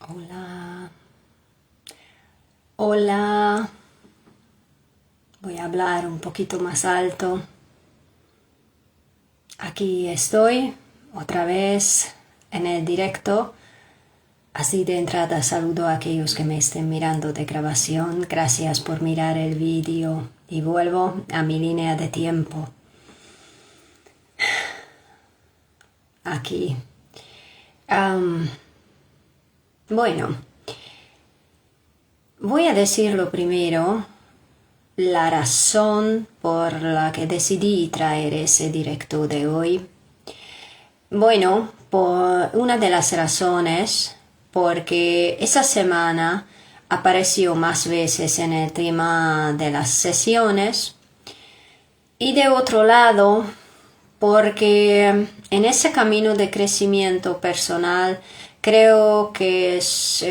Hola, hola, voy a hablar un poquito más alto. Aquí estoy, otra vez en el directo. Así de entrada saludo a aquellos que me estén mirando de grabación. Gracias por mirar el vídeo y vuelvo a mi línea de tiempo. Aquí. Bueno, voy a decirlo primero. La razón por la que decidí traer ese directo de hoy. Bueno, por una de las razones, porque esa semana apareció más veces en el tema de las sesiones y de otro lado, porque en ese camino de crecimiento personal creo que es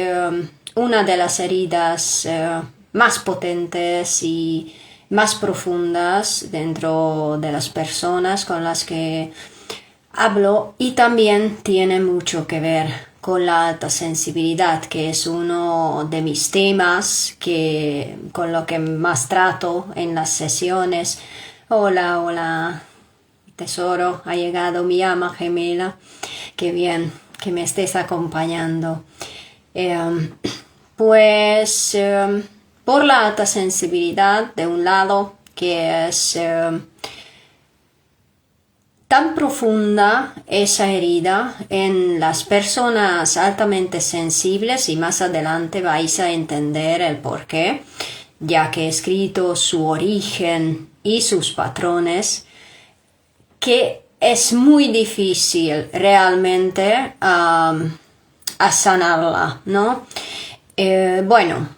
una de las heridas más potentes y más profundas dentro de las personas con las que hablo, y también tiene mucho que ver con la alta sensibilidad, que es uno de mis temas con lo que más trato en las sesiones. Hola, hola, tesoro, ha llegado mi alma gemela. Qué bien que me estés acompañando. Por la alta sensibilidad, de un lado, que es tan profunda esa herida en las personas altamente sensibles, y más adelante vais a entender el porqué, ya que he escrito su origen y sus patrones, que es muy difícil realmente a sanarla, ¿no? Bueno,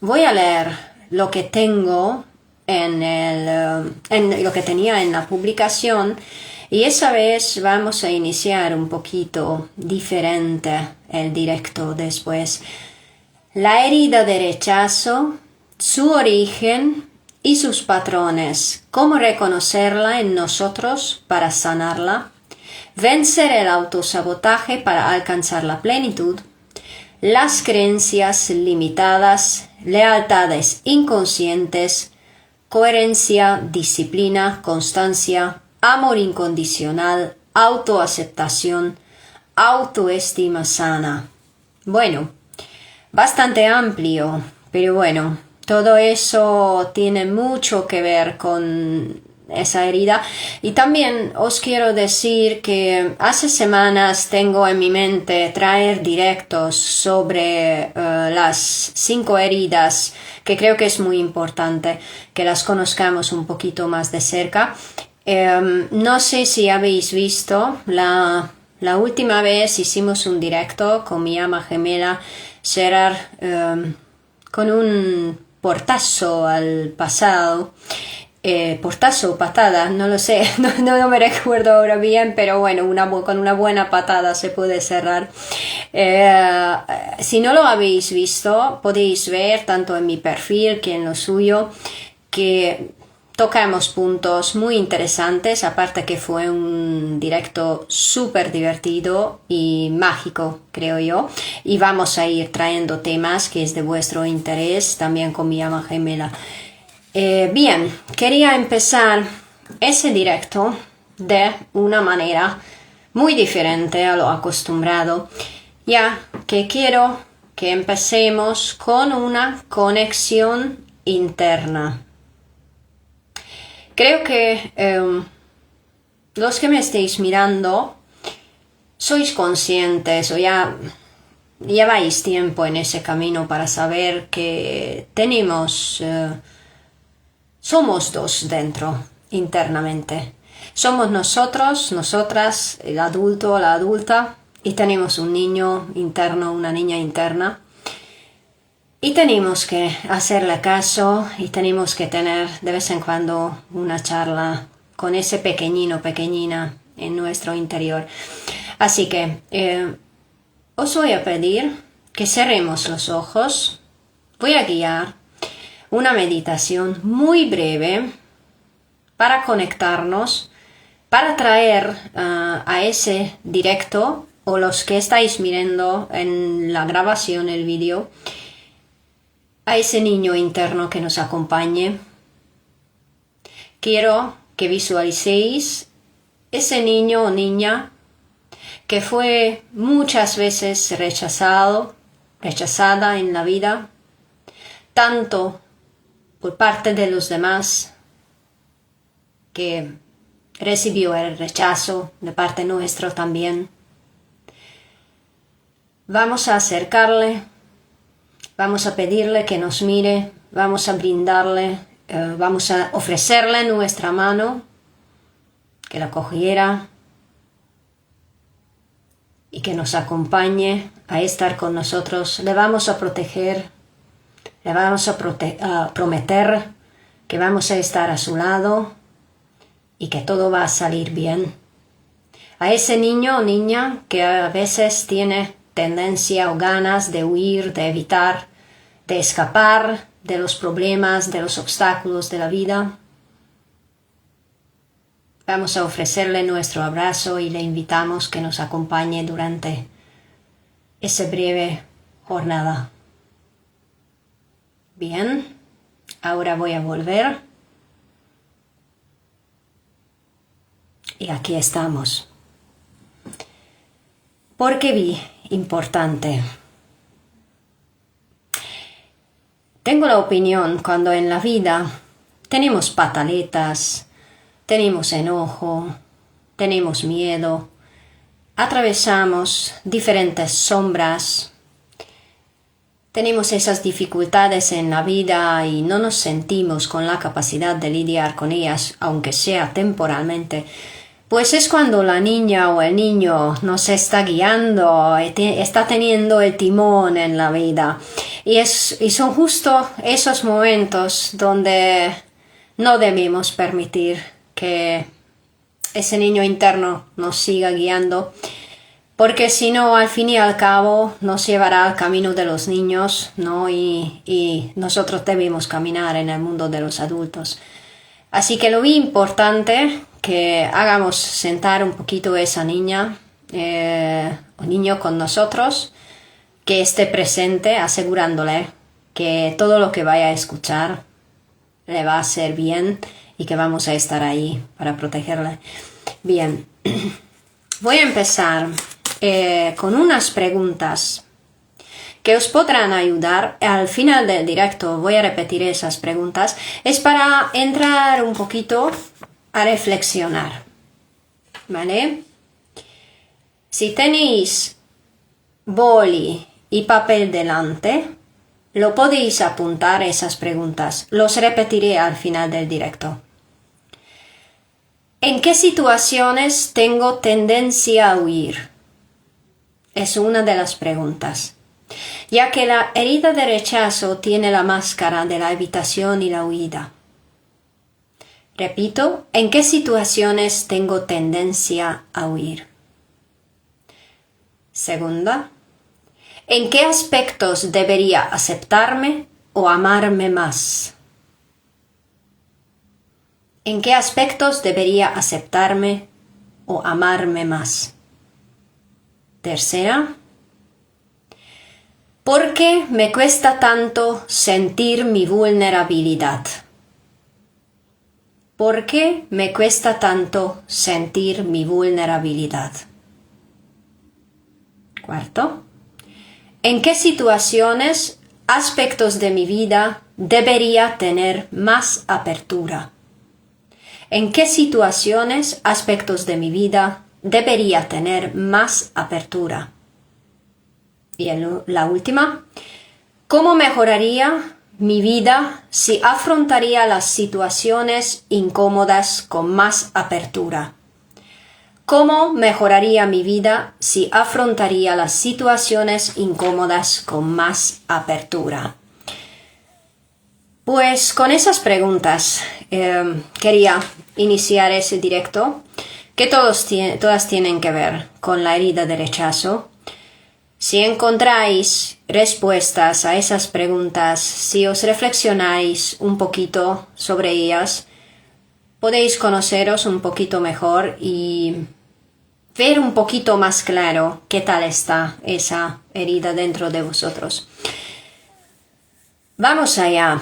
voy a leer lo que tengo en lo que tenía en la publicación, y esa vez vamos a iniciar un poquito diferente el directo después. La herida de rechazo, su origen y sus patrones, cómo reconocerla en nosotros para sanarla, vencer el autosabotaje para alcanzar la plenitud, las creencias limitadas, lealtades inconscientes, coherencia, disciplina, constancia, amor incondicional, autoaceptación, autoestima sana. Bueno, bastante amplio, pero bueno, todo eso tiene mucho que ver con esa herida. Y también os quiero decir que hace semanas tengo en mi mente traer directos sobre las 5 heridas, que creo que es muy importante que las conozcamos un poquito más de cerca. No sé si habéis visto, la última vez hicimos un directo con mi alma gemela Gerard, con un portazo al pasado. Portazo o patada, no lo sé, no me recuerdo ahora bien, pero bueno, con una buena patada se puede cerrar. Si no lo habéis visto, podéis ver tanto en mi perfil que en lo suyo, que tocamos puntos muy interesantes, aparte que fue un directo súper divertido y mágico, creo yo, y vamos a ir trayendo temas que es de vuestro interés también con mi alma gemela. Bien, quería empezar ese directo de una manera muy diferente a lo acostumbrado, ya que quiero que empecemos con una conexión interna. Creo que los que me estéis mirando sois conscientes o ya lleváis tiempo en ese camino para saber que somos dos dentro, internamente. Somos nosotros, nosotras, el adulto o la adulta, y tenemos un niño interno, una niña interna. Y tenemos que hacerle caso y tenemos que tener de vez en cuando una charla con ese pequeñino, pequeñina en nuestro interior. Así que os voy a pedir que cerremos los ojos. Voy a guiar una meditación muy breve para conectarnos, para traer a ese directo o los que estáis mirando en la grabación, el vídeo, a ese niño interno que nos acompañe. Quiero que visualicéis ese niño o niña que fue muchas veces rechazada en la vida, tanto por parte de los demás, que recibió el rechazo de parte nuestra también. Vamos a acercarle, vamos a pedirle que nos mire, vamos a brindarle, vamos a ofrecerle nuestra mano, que la cogiera y que nos acompañe a estar con nosotros. Le vamos a proteger, le vamos a prometer que vamos a estar a su lado y que todo va a salir bien. A ese niño o niña que a veces tiene tendencia o ganas de huir, de evitar, de escapar de los problemas, de los obstáculos de la vida, vamos a ofrecerle nuestro abrazo y le invitamos que nos acompañe durante esa breve jornada. Bien, ahora voy a volver. Y aquí estamos. ¿Por qué vi importante? Tengo la opinión cuando en la vida tenemos pataletas, tenemos enojo, tenemos miedo, atravesamos diferentes sombras, tenemos esas dificultades en la vida y no nos sentimos con la capacidad de lidiar con ellas, aunque sea temporalmente, pues es cuando la niña o el niño nos está guiando, está teniendo el timón en la vida. Y son justo esos momentos donde no debemos permitir que ese niño interno nos siga guiando, porque si no, al fin y al cabo, nos llevará al camino de los niños, ¿no? Y nosotros debemos caminar en el mundo de los adultos. Así que lo vi importante que hagamos sentar un poquito a esa niña o niño con nosotros, que esté presente, asegurándole que todo lo que vaya a escuchar le va a hacer bien y que vamos a estar ahí para protegerle. Bien, voy a empezar con unas preguntas que os podrán ayudar. Al final del directo voy a repetir esas preguntas. Es para entrar un poquito a reflexionar, ¿vale? Si tenéis boli y papel delante, lo podéis apuntar esas preguntas. Los repetiré al final del directo. ¿En qué situaciones tengo tendencia a huir? Es una de las preguntas, ya que la herida de rechazo tiene la máscara de la evitación y la huida. Repito, ¿en qué situaciones tengo tendencia a huir? Segunda, ¿en qué aspectos debería aceptarme o amarme más? ¿En qué aspectos debería aceptarme o amarme más? Tercera, ¿por qué me cuesta tanto sentir mi vulnerabilidad? ¿Por qué me cuesta tanto sentir mi vulnerabilidad? Cuarto, ¿en qué situaciones, aspectos de mi vida debería tener más apertura? ¿En qué situaciones, aspectos de mi vida debería tener más apertura? Y la última, ¿cómo mejoraría mi vida si afrontaría las situaciones incómodas con más apertura? ¿Cómo mejoraría mi vida si afrontaría las situaciones incómodas con más apertura? Pues con esas preguntas quería iniciar ese directo, que todas tienen que ver con la herida de rechazo. Si encontráis respuestas a esas preguntas, si os reflexionáis un poquito sobre ellas, podéis conoceros un poquito mejor y ver un poquito más claro qué tal está esa herida dentro de vosotros. Vamos allá.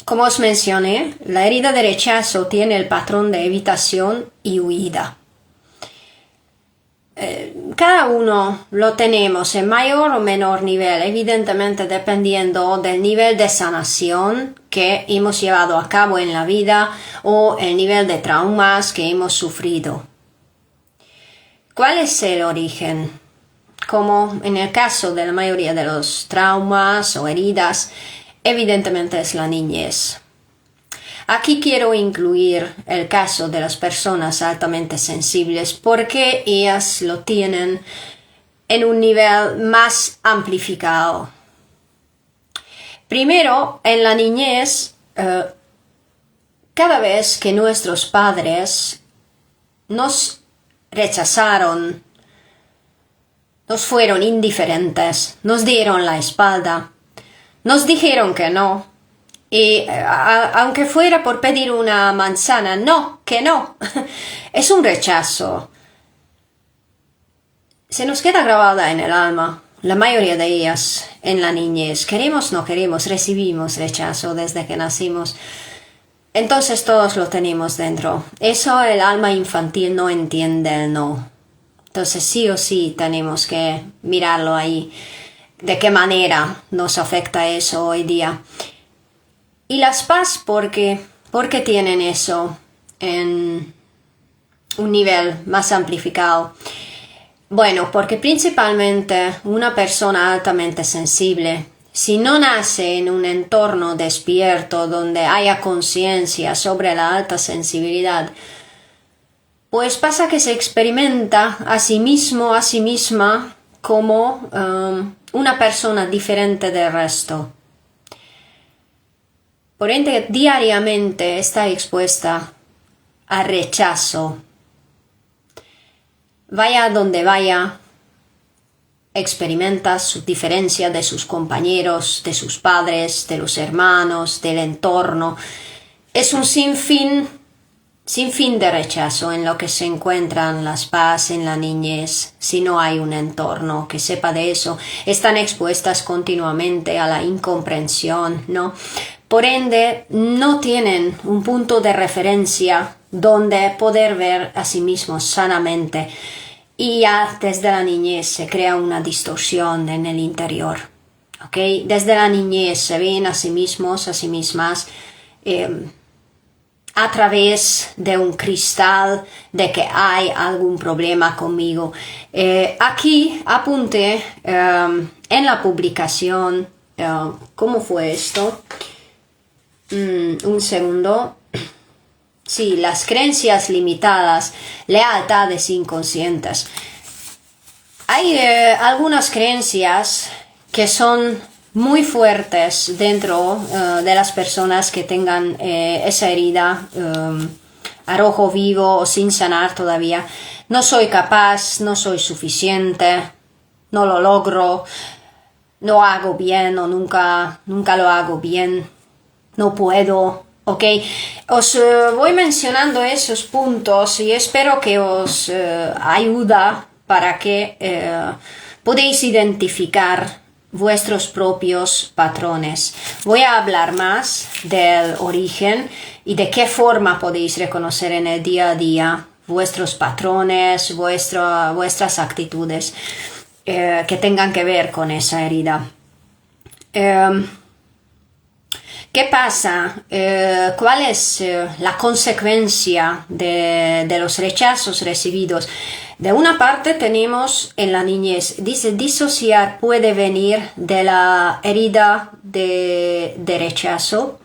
Como os mencioné, la herida de rechazo tiene el patrón de evitación y huida. Cada uno lo tenemos en mayor o menor nivel, evidentemente dependiendo del nivel de sanación que hemos llevado a cabo en la vida o el nivel de traumas que hemos sufrido. ¿Cuál es el origen? Como en el caso de la mayoría de los traumas o heridas, evidentemente es la niñez. Aquí quiero incluir el caso de las personas altamente sensibles porque ellas lo tienen en un nivel más amplificado. Primero, en la niñez, cada vez que nuestros padres nos rechazaron, nos fueron indiferentes, nos dieron la espalda, nos dijeron que no, y aunque fuera por pedir una manzana, no, que no, es un rechazo. Se nos queda grabada en el alma, la mayoría de ellas en la niñez. Queremos, no queremos, recibimos rechazo desde que nacimos. Entonces todos lo tenemos dentro. Eso el alma infantil no entiende el no. Entonces sí o sí tenemos que mirarlo ahí. ¿De qué manera nos afecta eso hoy día? Y las PAS, ¿por qué tienen eso en un nivel más amplificado? Bueno, porque principalmente una persona altamente sensible, si no nace en un entorno despierto donde haya conciencia sobre la alta sensibilidad, pues pasa que se experimenta a sí mismo, a sí misma, como una persona diferente del resto. Por ende, diariamente está expuesta al rechazo. Vaya donde vaya, experimenta su diferencia de sus compañeros, de sus padres, de los hermanos, del entorno. Es un sinfín de rechazo en lo que se encuentran las PAS en la niñez. Si no hay un entorno que sepa de eso, están expuestas continuamente a la incomprensión, ¿no? Por ende, no tienen un punto de referencia donde poder ver a sí mismos sanamente. Y ya desde la niñez se crea una distorsión en el interior. ¿Okay? Desde la niñez se ven a sí mismos, a sí mismas, a través de un cristal de que hay algún problema conmigo. Aquí apunté en la publicación, ¿cómo fue esto? Un segundo. Sí, las creencias limitadas, lealtades inconscientes. Hay algunas creencias que son muy fuertes dentro de las personas que tengan esa herida a rojo vivo o sin sanar todavía. No soy capaz, no soy suficiente, no lo logro, no hago bien o nunca lo hago bien, no puedo. Ok, os voy mencionando esos puntos y espero que os ayuda para que podéis identificar vuestros propios patrones. Voy a hablar más del origen y de qué forma podéis reconocer en el día a día vuestros patrones, vuestras actitudes que tengan que ver con esa herida. ¿Qué pasa? ¿Cuál es la consecuencia de los rechazos recibidos? De una parte tenemos en la niñez, dice, disociar puede venir de la herida de rechazo.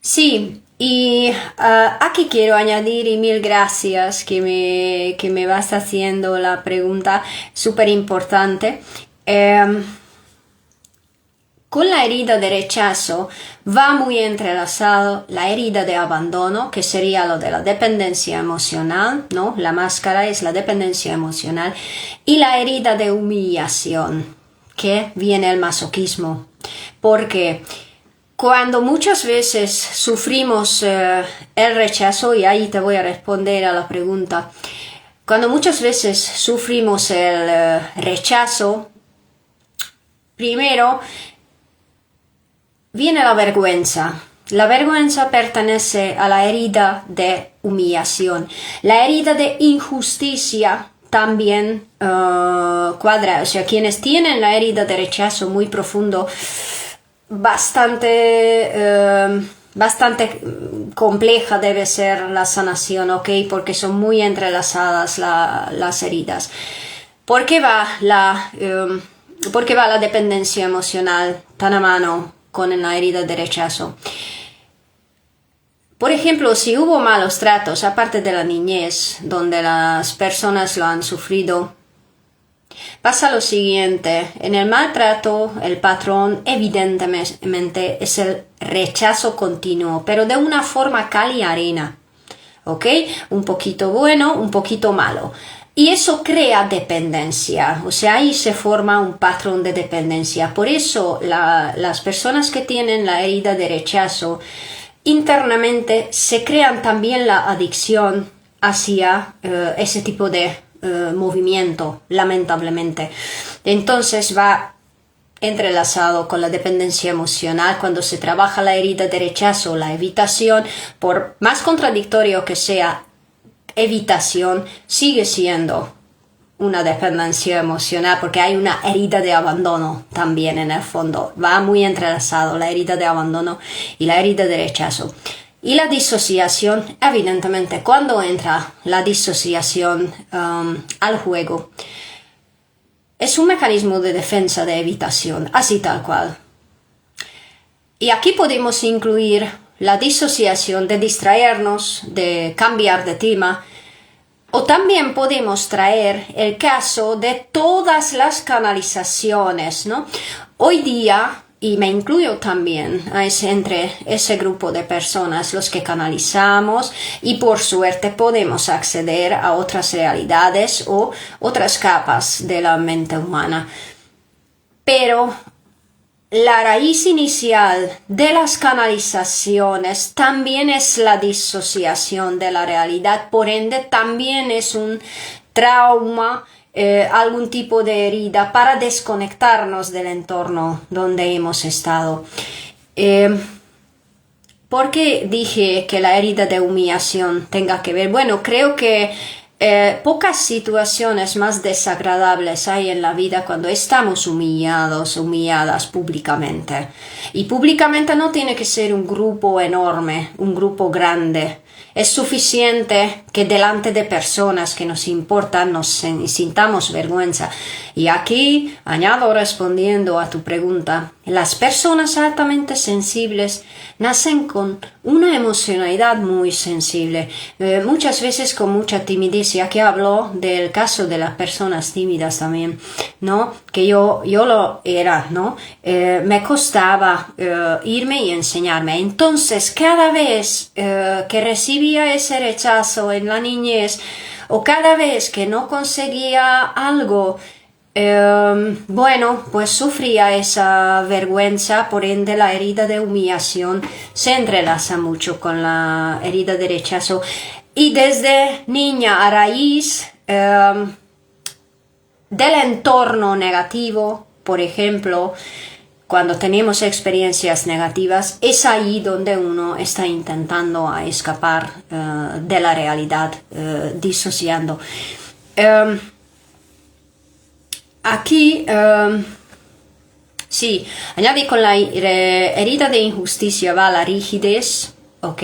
Sí, y aquí quiero añadir, y mil gracias que me vas haciendo la pregunta, súper importante. Con la herida de rechazo va muy entrelazado la herida de abandono, que sería lo de la dependencia emocional, ¿no? La máscara es la dependencia emocional, y la herida de humillación, que viene el masoquismo. Porque cuando muchas veces sufrimos el rechazo, y ahí te voy a responder a la pregunta, Cuando muchas veces sufrimos el rechazo, primero viene la vergüenza. La vergüenza pertenece a la herida de humillación. La herida de injusticia también cuadra. O sea, quienes tienen la herida de rechazo muy profundo, bastante compleja debe ser la sanación, ¿ok? Porque son muy entrelazadas las heridas. ¿Por qué va la dependencia emocional tan a mano con la herida de rechazo? Por ejemplo, si hubo malos tratos, aparte de la niñez, donde las personas lo han sufrido, pasa lo siguiente. En el maltrato, el patrón evidentemente es el rechazo continuo, pero de una forma cal y arena, ¿ok? Un poquito bueno, un poquito malo. Y eso crea dependencia, o sea, ahí se forma un patrón de dependencia. Por eso las personas que tienen la herida de rechazo, internamente se crean también la adicción hacia ese tipo de movimiento, lamentablemente. Entonces va entrelazado con la dependencia emocional. Cuando se trabaja la herida de rechazo, la evitación, por más contradictorio que sea, evitación sigue siendo una dependencia emocional, porque hay una herida de abandono también en el fondo. Va muy entrelazado la herida de abandono y la herida de rechazo. Y la disociación, evidentemente, cuando entra la disociación al juego, es un mecanismo de defensa, de evitación, así tal cual. Y aquí podemos incluir la disociación de distraernos, de cambiar de tema, o también podemos traer el caso de todas las canalizaciones, ¿no? Hoy día, y me incluyo también entre ese grupo de personas, los que canalizamos, y por suerte podemos acceder a otras realidades o otras capas de la mente humana. Pero la raíz inicial de las canalizaciones también es la disociación de la realidad, por ende también es un trauma, algún tipo de herida para desconectarnos del entorno donde hemos estado. ¿Por qué dije que la herida de humillación tenga que ver? Bueno, creo que pocas situaciones más desagradables hay en la vida cuando estamos humilladas públicamente. Y públicamente no tiene que ser un grupo enorme, un grupo grande. Es suficiente que delante de personas que nos importan nos sintamos vergüenza. Y aquí añado, respondiendo a tu pregunta, las personas altamente sensibles nacen con una emocionalidad muy sensible, muchas veces con mucha timidez. Y aquí hablo del caso de las personas tímidas también, ¿no? Que yo lo era, ¿no? Me costaba irme y enseñarme. Entonces, cada vez que recibía ese rechazo en la niñez, o cada vez que no conseguía algo, bueno, pues sufría esa vergüenza, por ende la herida de humillación se entrelaza mucho con la herida de rechazo. Y desde niña, a raíz del entorno negativo, por ejemplo, cuando tenemos experiencias negativas, es ahí donde uno está intentando escapar de la realidad, disociando. Aquí, sí, añadí con la herida de injusticia va la rigidez, ¿ok?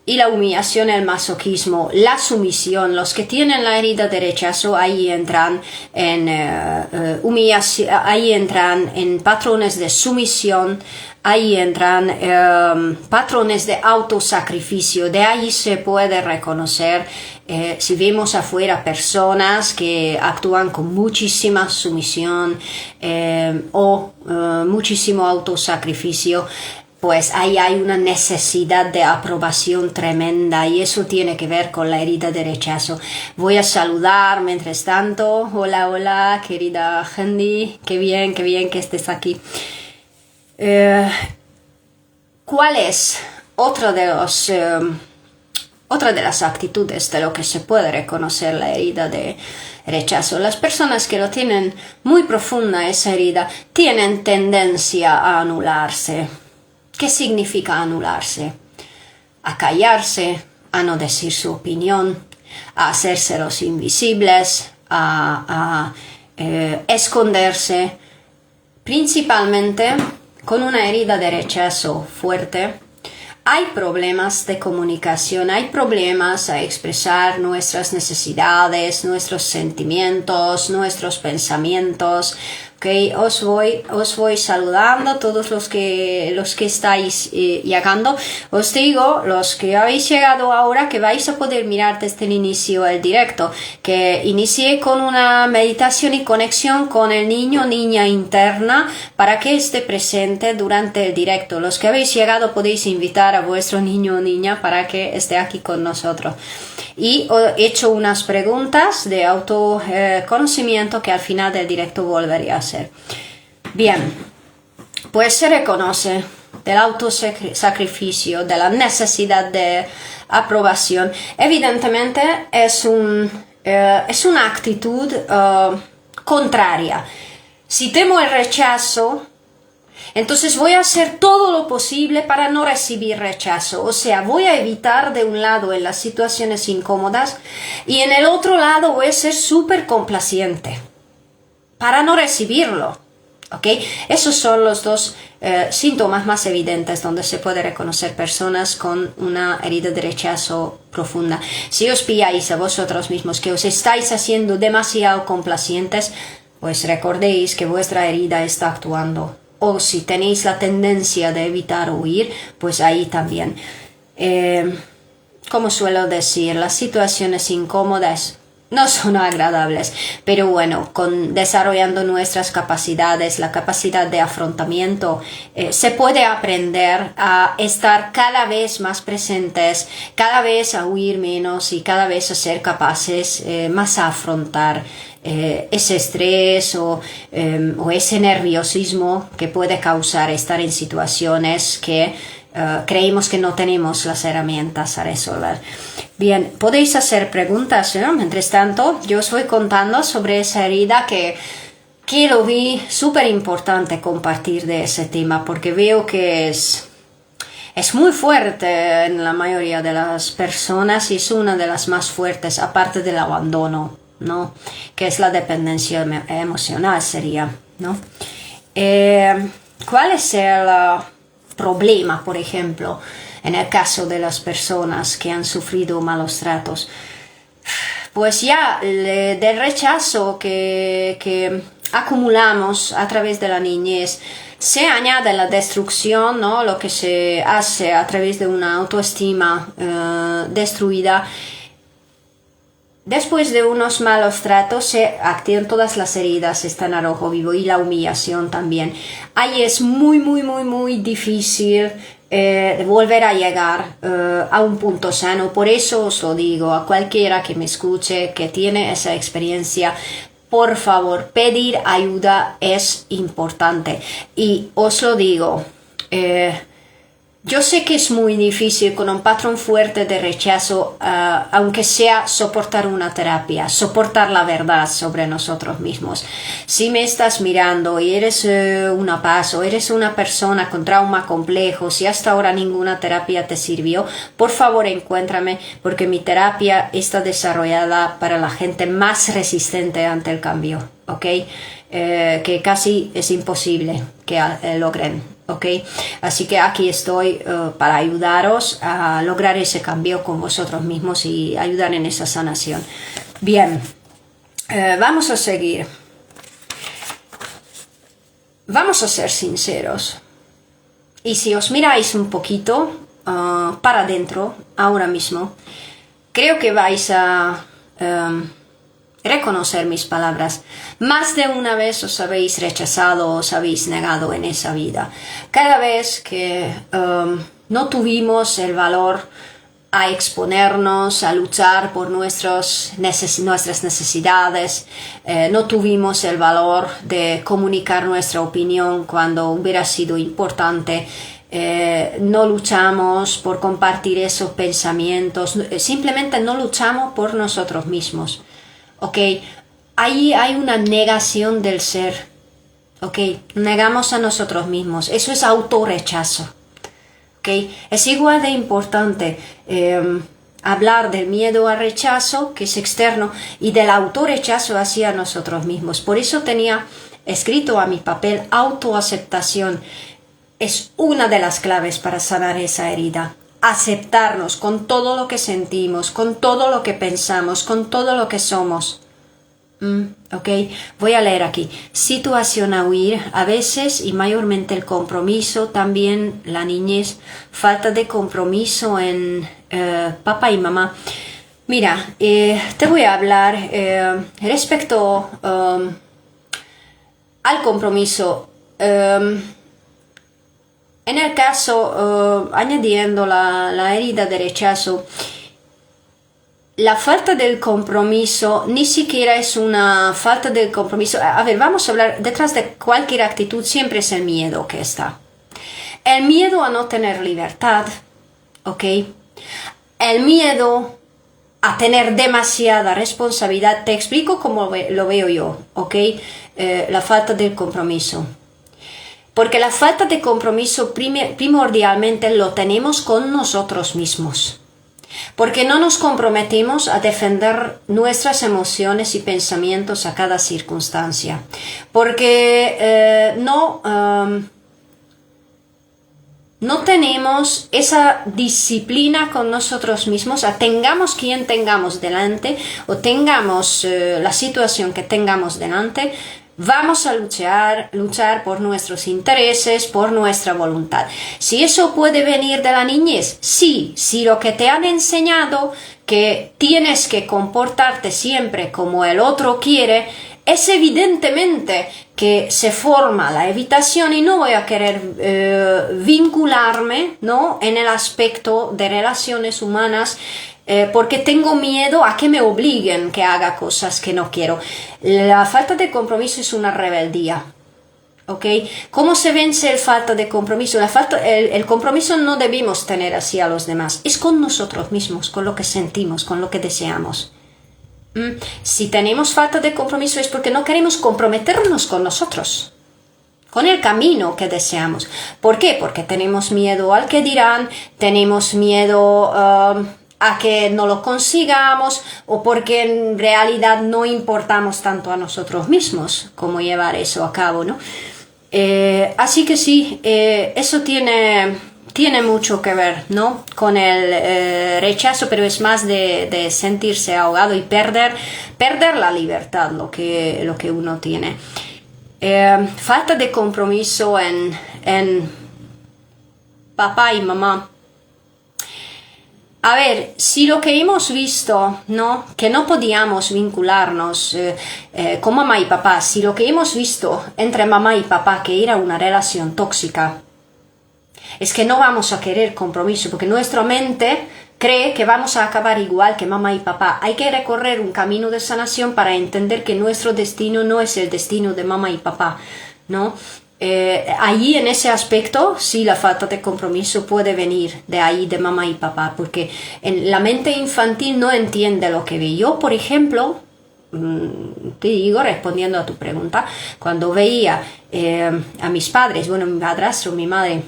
Y la humillación, el masoquismo, la sumisión. Los que tienen la herida de rechazo, ahí entran en humillación, ahí entran en patrones de sumisión, ahí entran patrones de autosacrificio. De ahí se puede reconocer, si vemos afuera personas que actúan con muchísima sumisión o muchísimo autosacrificio, pues ahí hay una necesidad de aprobación tremenda y eso tiene que ver con la herida de rechazo. Voy a saludar mientras tanto. Hola, hola, querida Hendy. Qué bien que estés aquí. ¿Cuál es otro de los otra de las actitudes de lo que se puede reconocer la herida de rechazo. Las personas que lo tienen muy profunda esa herida tienen tendencia a anularse. ¿Qué significa anularse? A callarse, a no decir su opinión, a hacerse los invisibles, a esconderse, principalmente con una herida de rechazo fuerte. Hay problemas de comunicación, hay problemas a expresar nuestras necesidades, nuestros sentimientos, nuestros pensamientos. Okay, os voy saludando a todos los que estáis llegando. Os digo, los que habéis llegado ahora, que vais a poder mirar desde el inicio el directo, que inicié con una meditación y conexión con el niño o niña interna para que esté presente durante el directo. Los que habéis llegado podéis invitar a vuestro niño o niña para que esté aquí con nosotros. Y he hecho unas preguntas de autoconocimiento que al final del directo volveré a hacer. Bien, pues se reconoce del autosacrificio, de la necesidad de aprobación. Evidentemente es una actitud contraria. Si temo el rechazo, entonces voy a hacer todo lo posible para no recibir rechazo. O sea, voy a evitar de un lado en las situaciones incómodas y en el otro lado voy a ser súper complaciente para no recibirlo. ¿Ok? Esos son los dos síntomas más evidentes donde se puede reconocer personas con una herida de rechazo profunda. Si os pilláis a vosotros mismos que os estáis haciendo demasiado complacientes, pues recordéis que vuestra herida está actuando. O si tenéis la tendencia de evitar o huir, pues ahí también. Como suelo decir, las situaciones incómodas no son agradables, pero bueno, desarrollando nuestras capacidades, la capacidad de afrontamiento, se puede aprender a estar cada vez más presentes, cada vez a huir menos y cada vez a ser capaces más a afrontar ese estrés o ese nerviosismo que puede causar estar en situaciones que creemos que no tenemos las herramientas a resolver. Bien, podéis hacer preguntas, ¿no? Mientras tanto, yo os voy contando sobre esa herida que lo vi súper importante compartir de ese tema, porque veo que es muy fuerte en la mayoría de las personas y es una de las más fuertes, aparte del abandono, ¿no? Que es la dependencia emocional, sería, ¿no? ¿Cuál es el problema, por ejemplo, en el caso de las personas que han sufrido malos tratos? Pues ya del rechazo que acumulamos a través de la niñez se añade la destrucción, ¿no? Lo que se hace a través de una autoestima destruida. Después de unos malos tratos se activan todas las heridas, están a rojo vivo, y la humillación también. Ahí es muy, muy, muy, muy difícil volver a llegar a un punto sano. Por eso os lo digo a cualquiera que me escuche, que tiene esa experiencia, por favor, pedir ayuda es importante. Y os lo digo, yo sé que es muy difícil con un patrón fuerte de rechazo, aunque sea soportar una terapia, soportar la verdad sobre nosotros mismos. Si me estás mirando y eres una paz o eres una persona con trauma complejo, si hasta ahora ninguna terapia te sirvió, por favor encuéntrame, porque mi terapia está desarrollada para la gente más resistente ante el cambio, ¿ok? Que casi es imposible que logren. Okay. Así que aquí estoy para ayudaros a lograr ese cambio con vosotros mismos y ayudar en esa sanación. Bien, vamos a seguir. Vamos a ser sinceros. Y si os miráis un poquito para adentro, ahora mismo, creo que vais a reconocer mis palabras. Más de una vez os habéis rechazado, os habéis negado en esa vida. Cada vez que no tuvimos el valor a exponernos, a luchar por nuestras necesidades, no tuvimos el valor de comunicar nuestra opinión cuando hubiera sido importante, no luchamos por compartir esos pensamientos, simplemente no luchamos por nosotros mismos, ¿ok? Ahí hay una negación del ser, ¿ok? Negamos a nosotros mismos, eso es autorrechazo, ¿ok? Es igual de importante hablar del miedo al rechazo, que es externo, y del autorrechazo hacia nosotros mismos. Por eso tenía escrito a mi papel autoaceptación. Es una de las claves para sanar esa herida. Aceptarnos con todo lo que sentimos, con todo lo que pensamos, con todo lo que somos. Ok, voy a leer aquí. Situación a huir, a veces y mayormente el compromiso, también la niñez, falta de compromiso en papá y mamá. Mira, te voy a hablar respecto al compromiso. En el caso, añadiendo la herida de rechazo, la falta del compromiso ni siquiera es una falta del compromiso. A ver, vamos a hablar, detrás de cualquier actitud siempre es el miedo que está. El miedo a no tener libertad, ¿ok? El miedo a tener demasiada responsabilidad. Te explico cómo lo veo yo, ¿ok? La falta del compromiso. Porque la falta de compromiso primordialmente lo tenemos con nosotros mismos. Porque no nos comprometemos a defender nuestras emociones y pensamientos a cada circunstancia. Porque no tenemos esa disciplina con nosotros mismos, tengamos quien tengamos delante o tengamos la situación que tengamos delante. Vamos a luchar por nuestros intereses, por nuestra voluntad. Si eso puede venir de la niñez, sí. Si lo que te han enseñado que tienes que comportarte siempre como el otro quiere, es evidentemente que se forma la evitación y no voy a querer vincularme, ¿no?, en el aspecto de relaciones humanas, porque tengo miedo a que me obliguen que haga cosas que no quiero. La falta de compromiso es una rebeldía, ¿ok? ¿Cómo se vence la falta de compromiso? El compromiso no debemos tener hacia los demás, es con nosotros mismos, con lo que sentimos, con lo que deseamos. Si tenemos falta de compromiso es porque no queremos comprometernos con nosotros, con el camino que deseamos. ¿Por qué? Porque tenemos miedo al que dirán, tenemos miedo a que no lo consigamos, o porque en realidad no importamos tanto a nosotros mismos como llevar eso a cabo, ¿no? Así que sí, eso tiene mucho que ver, ¿no?, con el rechazo, pero es más de sentirse ahogado y perder la libertad, lo que uno tiene. Falta de compromiso en papá y mamá. A ver, si lo que hemos visto, ¿no?, que no podíamos vincularnos con mamá y papá, si lo que hemos visto entre mamá y papá que era una relación tóxica, es que no vamos a querer compromiso, porque nuestra mente cree que vamos a acabar igual que mamá y papá. Hay que recorrer un camino de sanación para entender que nuestro destino no es el destino de mamá y papá, ¿no? Allí en ese aspecto sí la falta de compromiso puede venir de ahí, de mamá y papá, porque la mente infantil no entiende lo que ve. Yo, por ejemplo, te digo, respondiendo a tu pregunta, cuando veía a mis padres, bueno, mi padrastro, mi madre,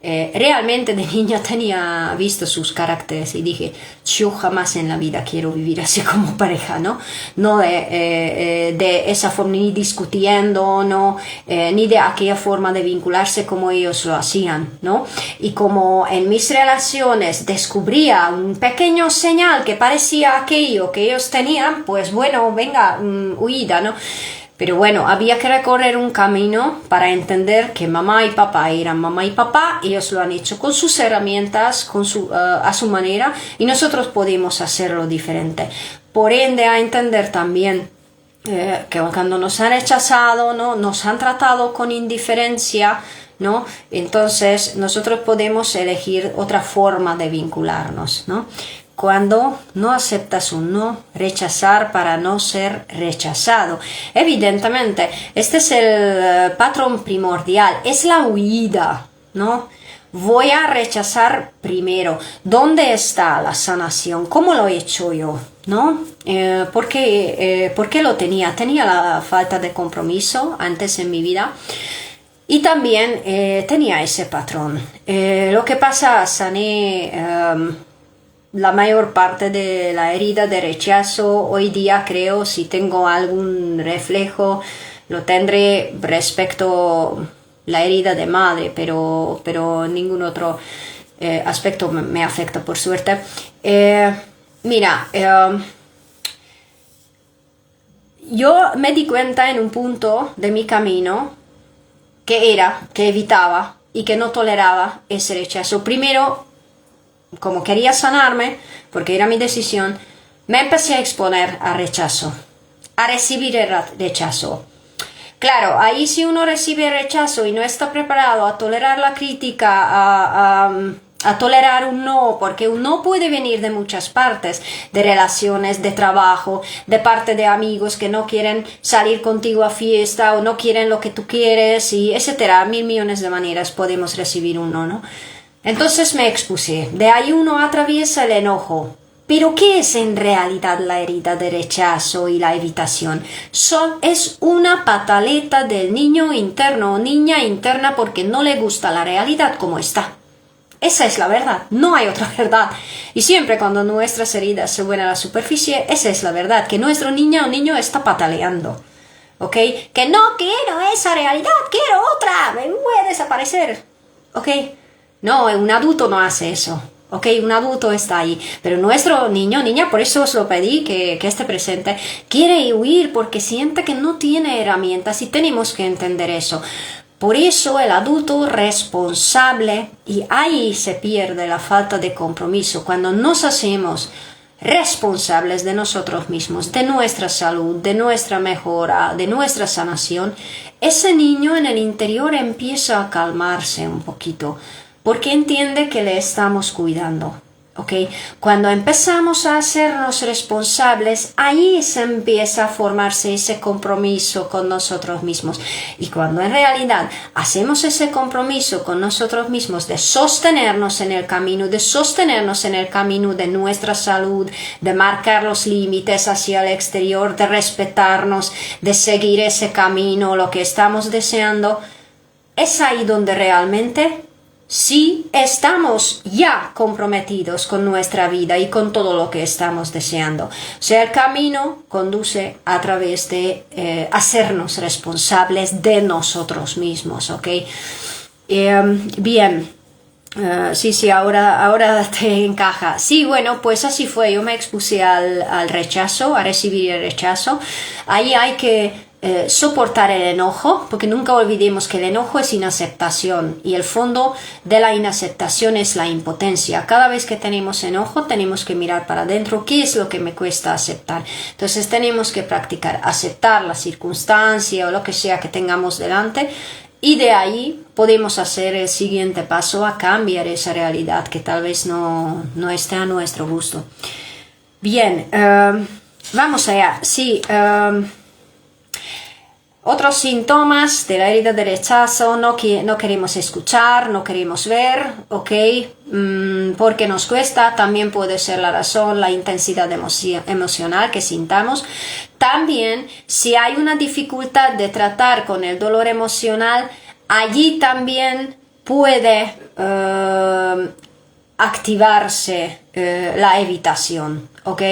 realmente de niña tenía visto sus caracteres y dije, yo jamás en la vida quiero vivir así como pareja, ¿no? No de esa forma, ni discutiendo, ¿no? Ni de aquella forma de vincularse como ellos lo hacían, ¿no? Y como en mis relaciones descubría un pequeño señal que parecía aquello que ellos tenían, pues bueno, venga, huida, ¿no? Pero bueno, había que recorrer un camino para entender que mamá y papá eran mamá y papá, ellos lo han hecho con sus herramientas, a su manera, y nosotros podemos hacerlo diferente. Por ende, a entender también que cuando nos han rechazado, ¿no?, nos han tratado con indiferencia, ¿no?, entonces nosotros podemos elegir otra forma de vincularnos, ¿no? Cuando no aceptas un no, rechazar para no ser rechazado. Evidentemente, este es el patrón primordial, es la huida, ¿no? Voy a rechazar primero. ¿Dónde está la sanación? ¿Cómo lo he hecho yo? ¿No? ¿Por qué lo tenía? Tenía la falta de compromiso antes en mi vida. Y también tenía ese patrón. Lo que pasa, sané la mayor parte de la herida de rechazo. Hoy día creo, si tengo algún reflejo, lo tendré respecto a la herida de madre, pero ningún otro aspecto me afecta, por suerte. Mira, yo me di cuenta en un punto de mi camino que evitaba y que no toleraba ese rechazo. Primero, como quería sanarme, porque era mi decisión, me empecé a exponer a rechazo, a recibir el rechazo. Claro, ahí si uno recibe rechazo y no está preparado a tolerar la crítica, a tolerar un no, porque un no puede venir de muchas partes, de relaciones, de trabajo, de parte de amigos que no quieren salir contigo a fiesta o no quieren lo que tú quieres, y etcétera. 1.000.000.000 de maneras podemos recibir un no, ¿no? Entonces me expuse. De ahí uno atraviesa el enojo. Pero ¿qué es en realidad la herida de rechazo y la evitación? Es una pataleta del niño interno o niña interna porque no le gusta la realidad como está. Esa es la verdad, no hay otra verdad. Y siempre cuando nuestras heridas se ven a la superficie, esa es la verdad, que nuestro niña o niño está pataleando. ¿Ok? Que no quiero esa realidad, quiero otra, me voy a desaparecer. ¿Ok? No, un adulto no hace eso. Ok, un adulto está ahí, pero nuestro niño, niña, por eso os lo pedí que esté presente, quiere huir porque siente que no tiene herramientas y tenemos que entender eso. Por eso el adulto responsable, y ahí se pierde la falta de compromiso, cuando nos hacemos responsables de nosotros mismos, de nuestra salud, de nuestra mejora, de nuestra sanación, ese niño en el interior empieza a calmarse un poquito, porque entiende que le estamos cuidando, ¿ok? Cuando empezamos a hacernos responsables, ahí se empieza a formarse ese compromiso con nosotros mismos. Y cuando en realidad hacemos ese compromiso con nosotros mismos de sostenernos en el camino, de nuestra salud, de marcar los límites hacia el exterior, de respetarnos, de seguir ese camino, lo que estamos deseando, es ahí donde realmente sí estamos ya comprometidos con nuestra vida y con todo lo que estamos deseando. O sea, el camino conduce a través de hacernos responsables de nosotros mismos, ¿ok? Bien. Sí, ahora te encaja. Sí, bueno, pues así fue. Yo me expuse al rechazo, a recibir el rechazo. Ahí hay que soportar el enojo, porque nunca olvidemos que el enojo es inaceptación y el fondo de la inaceptación es la impotencia. Cada vez que tenemos enojo tenemos que mirar para adentro qué es lo que me cuesta aceptar. Entonces tenemos que practicar aceptar la circunstancia o lo que sea que tengamos delante, y de ahí podemos hacer el siguiente paso a cambiar esa realidad que tal vez no esté a nuestro gusto. Bien, vamos allá. Sí, otros síntomas de la herida de rechazo: no queremos escuchar, no queremos ver, ¿ok? Porque nos cuesta. También puede ser la razón, la intensidad emocional que sintamos. También, si hay una dificultad de tratar con el dolor emocional, allí también puede activarse la evitación, ¿ok?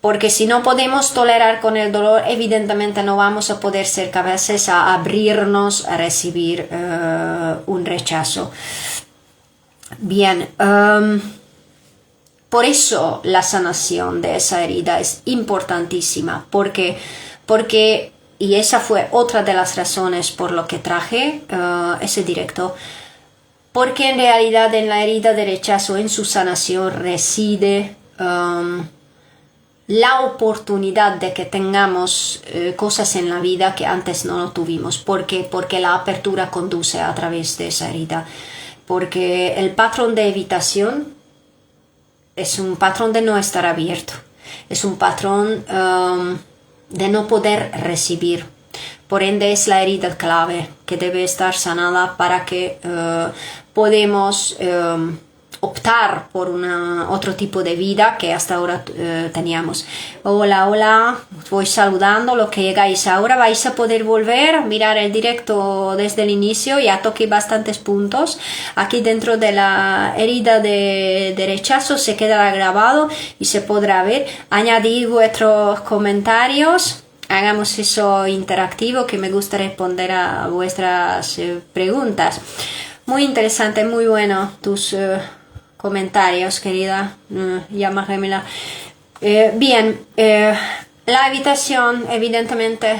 Porque si no podemos tolerar con el dolor, evidentemente no vamos a poder ser capaces a abrirnos a recibir un rechazo. Bien, por eso la sanación de esa herida es importantísima, porque y esa fue otra de las razones por lo que traje ese directo, porque en realidad en la herida de rechazo, en su sanación, reside la oportunidad de que tengamos cosas en la vida que antes no lo tuvimos. ¿Por qué? Porque la apertura conduce a través de esa herida. Porque el patrón de evitación es un patrón de no estar abierto. Es un patrón de no poder recibir. Por ende es la herida clave que debe estar sanada para que podamos optar por otro tipo de vida que hasta ahora teníamos. Hola, hola, voy saludando. Lo que llegáis ahora vais a poder volver a mirar el directo desde el inicio. Ya toqué bastantes puntos. Aquí dentro de la herida de rechazo se quedará grabado y se podrá ver. Añadir vuestros comentarios. Hagamos eso interactivo, que me gusta responder a vuestras preguntas. Muy interesante, muy bueno tus comentarios, querida llama gemela. Bien, la evitación, evidentemente,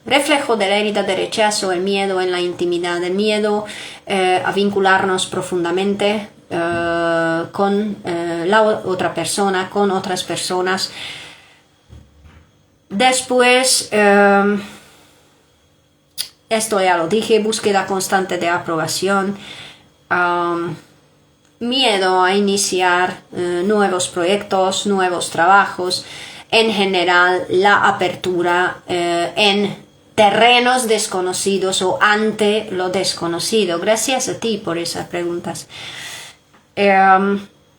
reflejo de la herida de rechazo, el miedo en la intimidad, el miedo a vincularnos profundamente con la otra persona, con otras personas. Después, esto ya lo dije, búsqueda constante de aprobación, miedo a iniciar nuevos proyectos, nuevos trabajos, en general la apertura en terrenos desconocidos o ante lo desconocido. Gracias a ti por esas preguntas.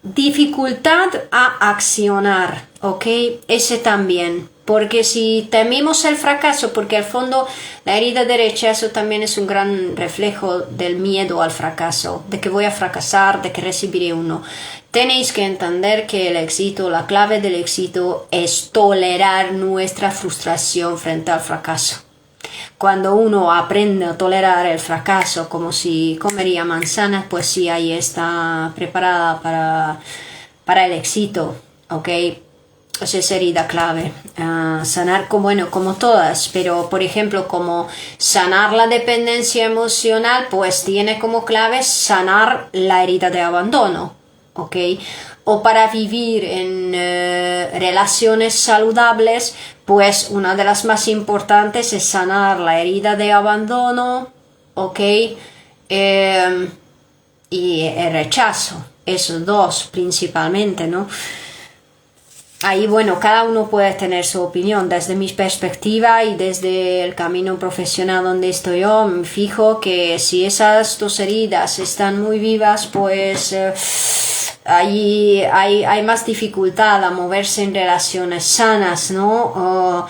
Dificultad a accionar, ¿ok? Ese también. Porque si tememos el fracaso, porque al fondo la herida de rechazo también es un gran reflejo del miedo al fracaso, de que voy a fracasar, de que recibiré uno. Tenéis que entender que el éxito, la clave del éxito es tolerar nuestra frustración frente al fracaso. Cuando uno aprende a tolerar el fracaso como si comería manzanas, pues sí, ahí está preparada para el éxito, ¿ok? Esa es herida clave. Sanar como todas, pero por ejemplo como sanar la dependencia emocional, pues tiene como clave sanar la herida de abandono, ¿ok? O para vivir en relaciones saludables, pues una de las más importantes es sanar la herida de abandono, ¿ok? Y el rechazo, esos dos principalmente, ¿no? Ahí, bueno, cada uno puede tener su opinión. Desde mi perspectiva y desde el camino profesional donde estoy yo, me fijo que si esas dos heridas están muy vivas, pues ahí hay más dificultad a moverse en relaciones sanas, ¿no?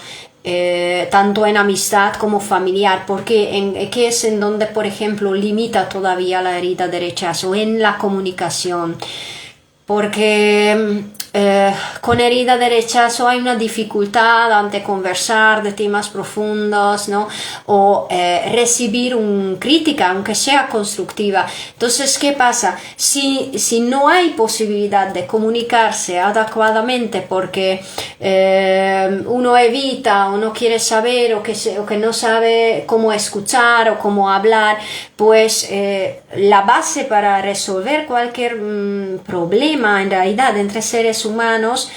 Tanto en amistad como familiar, porque ¿qué es en donde, por ejemplo, limita todavía la herida de rechazo? En la comunicación. Porque con herida de rechazo hay una dificultad ante conversar de temas profundos, ¿no? O recibir una crítica, aunque sea constructiva. Entonces, ¿qué pasa? Si no hay posibilidad de comunicarse adecuadamente porque uno evita o no quiere saber o que no sabe cómo escuchar o cómo hablar, pues la base para resolver cualquier problema en realidad entre seres humanos,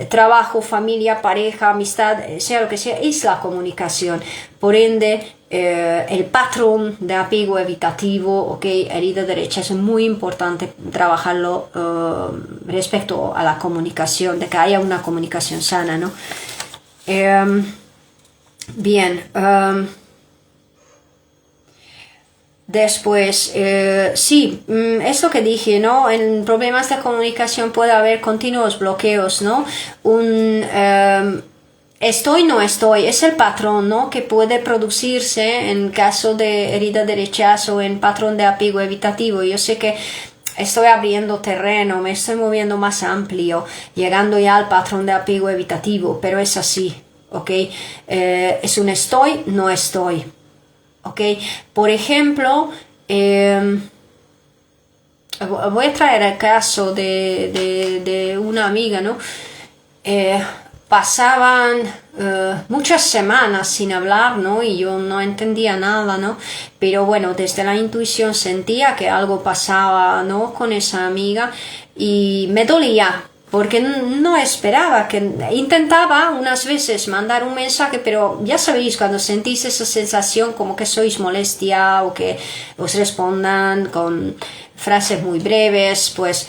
trabajo, familia, pareja, amistad, sea lo que sea, es la comunicación. Por ende, el patrón de apego evitativo, okay, herida de rechazo, es muy importante trabajarlo respecto a la comunicación, de que haya una comunicación sana, ¿no? Bien. Después, sí, es lo que dije, ¿no? En problemas de comunicación puede haber continuos bloqueos, ¿no? Estoy, no estoy, es el patrón, ¿no? Que puede producirse en caso de herida de rechazo, en patrón de apego evitativo. Yo sé que estoy abriendo terreno, me estoy moviendo más amplio, llegando ya al patrón de apego evitativo, pero es así, ¿ok? Es un estoy, no estoy. Okay. Por ejemplo, voy a traer el caso de una amiga, ¿no? Pasaban muchas semanas sin hablar, ¿no? Y yo no entendía nada, ¿no? Pero bueno, desde la intuición sentía que algo pasaba, ¿no? Con esa amiga y me dolía. Porque no esperaba, que intentaba unas veces mandar un mensaje, pero ya sabéis, cuando sentís esa sensación como que sois molestia o que os respondan con frases muy breves, pues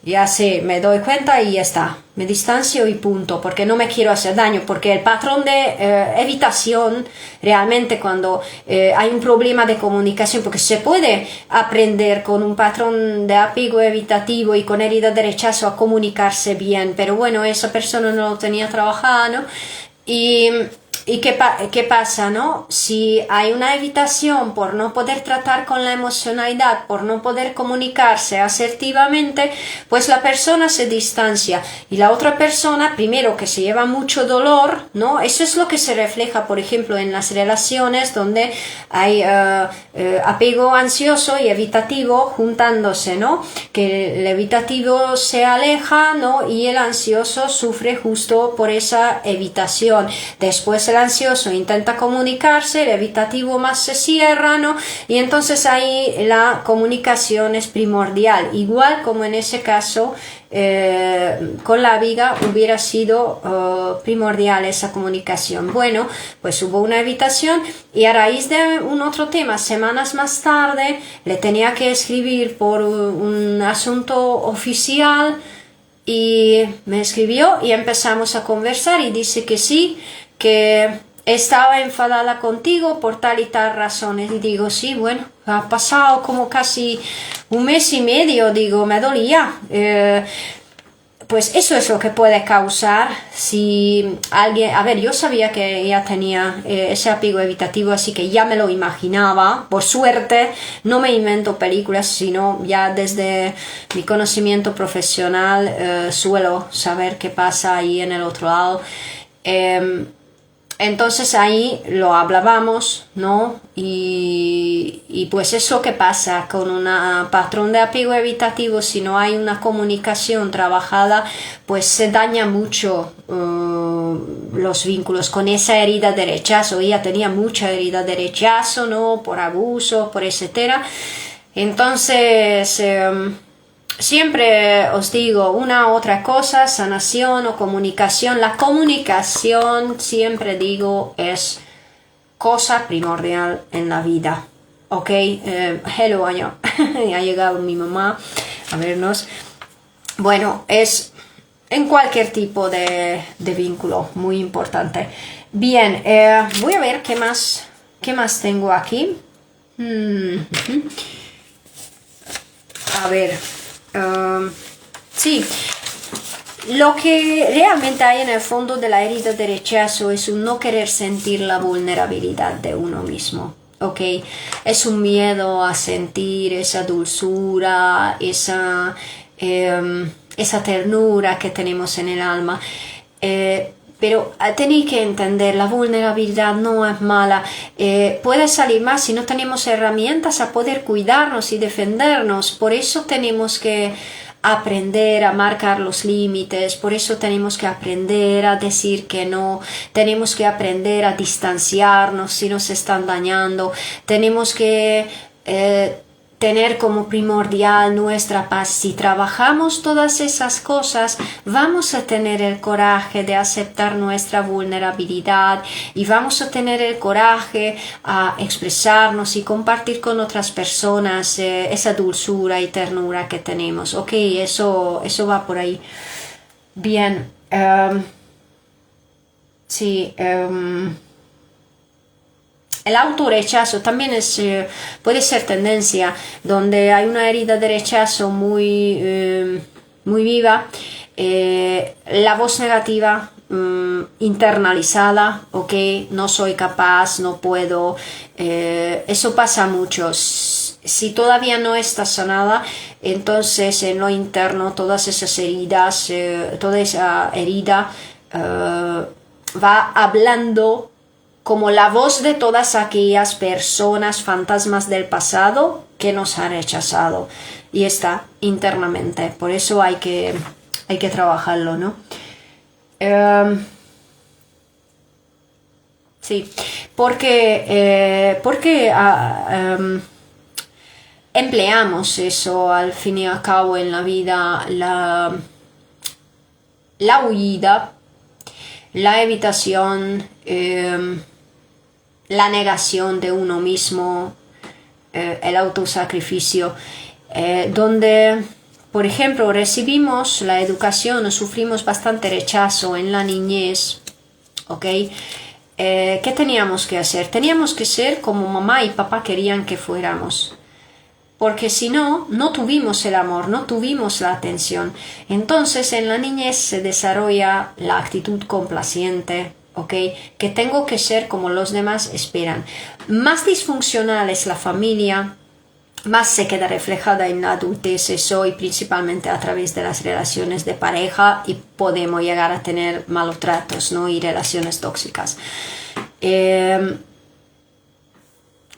ya sé, me doy cuenta y ya está. me distancio y punto, porque no me quiero hacer daño, porque el patrón de evitación, realmente cuando hay un problema de comunicación, porque se puede aprender con un patrón de apego evitativo y con herida de rechazo a comunicarse bien, pero bueno, esa persona no lo tenía trabajado, ¿no? ¿Y qué pasa, no? Si hay una evitación por no poder tratar con la emocionalidad, por no poder comunicarse asertivamente, pues la persona se distancia y la otra persona, primero que se lleva mucho dolor, ¿no? Eso es lo que se refleja, por ejemplo, en las relaciones donde hay apego ansioso y evitativo juntándose, ¿no? Que el evitativo se aleja, ¿no? Y el ansioso sufre justo por esa evitación. Después el ansioso intenta comunicarse, el evitativo más se cierra, ¿no? Y entonces ahí la comunicación es primordial, igual como en ese caso con la viga hubiera sido primordial esa comunicación. Bueno, pues hubo una evitación y a raíz de un otro tema, semanas más tarde, le tenía que escribir por un asunto oficial y me escribió y empezamos a conversar y dice que sí, que estaba enfadada contigo por tal y tal razones. Y digo, sí, bueno, ha pasado como casi un mes y medio, digo, me dolía. Pues eso es lo que puede causar si alguien... A ver, yo sabía que ella tenía ese apego evitativo, así que ya me lo imaginaba. Por suerte, no me invento películas, sino ya desde mi conocimiento profesional suelo saber qué pasa ahí en el otro lado. Entonces ahí lo hablábamos, ¿no? Y pues eso que pasa con un patrón de apego evitativo, si no hay una comunicación trabajada, pues se daña mucho los vínculos con esa herida de rechazo. Ella tenía mucha herida de rechazo, ¿no? Por abuso, por etcétera. Entonces... siempre os digo una otra cosa, sanación o comunicación. La comunicación, siempre digo, es cosa primordial en la vida. Ok, hello, Año. Ha llegado mi mamá a vernos. Bueno, es en cualquier tipo de vínculo muy importante. Bien, voy a ver qué más tengo aquí. A ver. Sí, lo que realmente hay en el fondo de la herida de rechazo es un no querer sentir la vulnerabilidad de uno mismo, ¿ok? Es un miedo a sentir esa dulzura, esa ternura que tenemos en el alma. Pero tenéis que entender, la vulnerabilidad no es mala, puede salir más si no tenemos herramientas a poder cuidarnos y defendernos. Por eso tenemos que aprender a marcar los límites, por eso tenemos que aprender a decir que no, tenemos que aprender a distanciarnos si nos están dañando, tenemos que tener como primordial nuestra paz. Si trabajamos todas esas cosas, vamos a tener el coraje de aceptar nuestra vulnerabilidad y vamos a tener el coraje a expresarnos y compartir con otras personas esa dulzura y ternura que tenemos. Ok, eso va por ahí. Bien. Sí. El autorrechazo también puede ser tendencia, donde hay una herida de rechazo muy viva, la voz negativa internalizada, ok, no soy capaz, no puedo, eso pasa mucho. Si todavía no está sanada, entonces en lo interno todas esas heridas, toda esa herida va hablando como la voz de todas aquellas personas, fantasmas del pasado que nos han rechazado, y está internamente. Por eso hay que trabajarlo, ¿no? Sí, porque empleamos eso al fin y al cabo en la vida, la huida, la evitación, la negación de uno mismo, el autosacrificio, donde por ejemplo, recibimos la educación o sufrimos bastante rechazo en la niñez, ¿ok? ¿Qué teníamos que hacer? Teníamos que ser como mamá y papá querían que fuéramos. Porque si no, no tuvimos el amor, no tuvimos la atención. Entonces en la niñez se desarrolla la actitud complaciente, ¿ok? Que tengo que ser como los demás esperan. Más disfuncional es la familia, más se queda reflejada en la adultez eso y principalmente a través de las relaciones de pareja y podemos llegar a tener malos tratos, ¿no? Y relaciones tóxicas.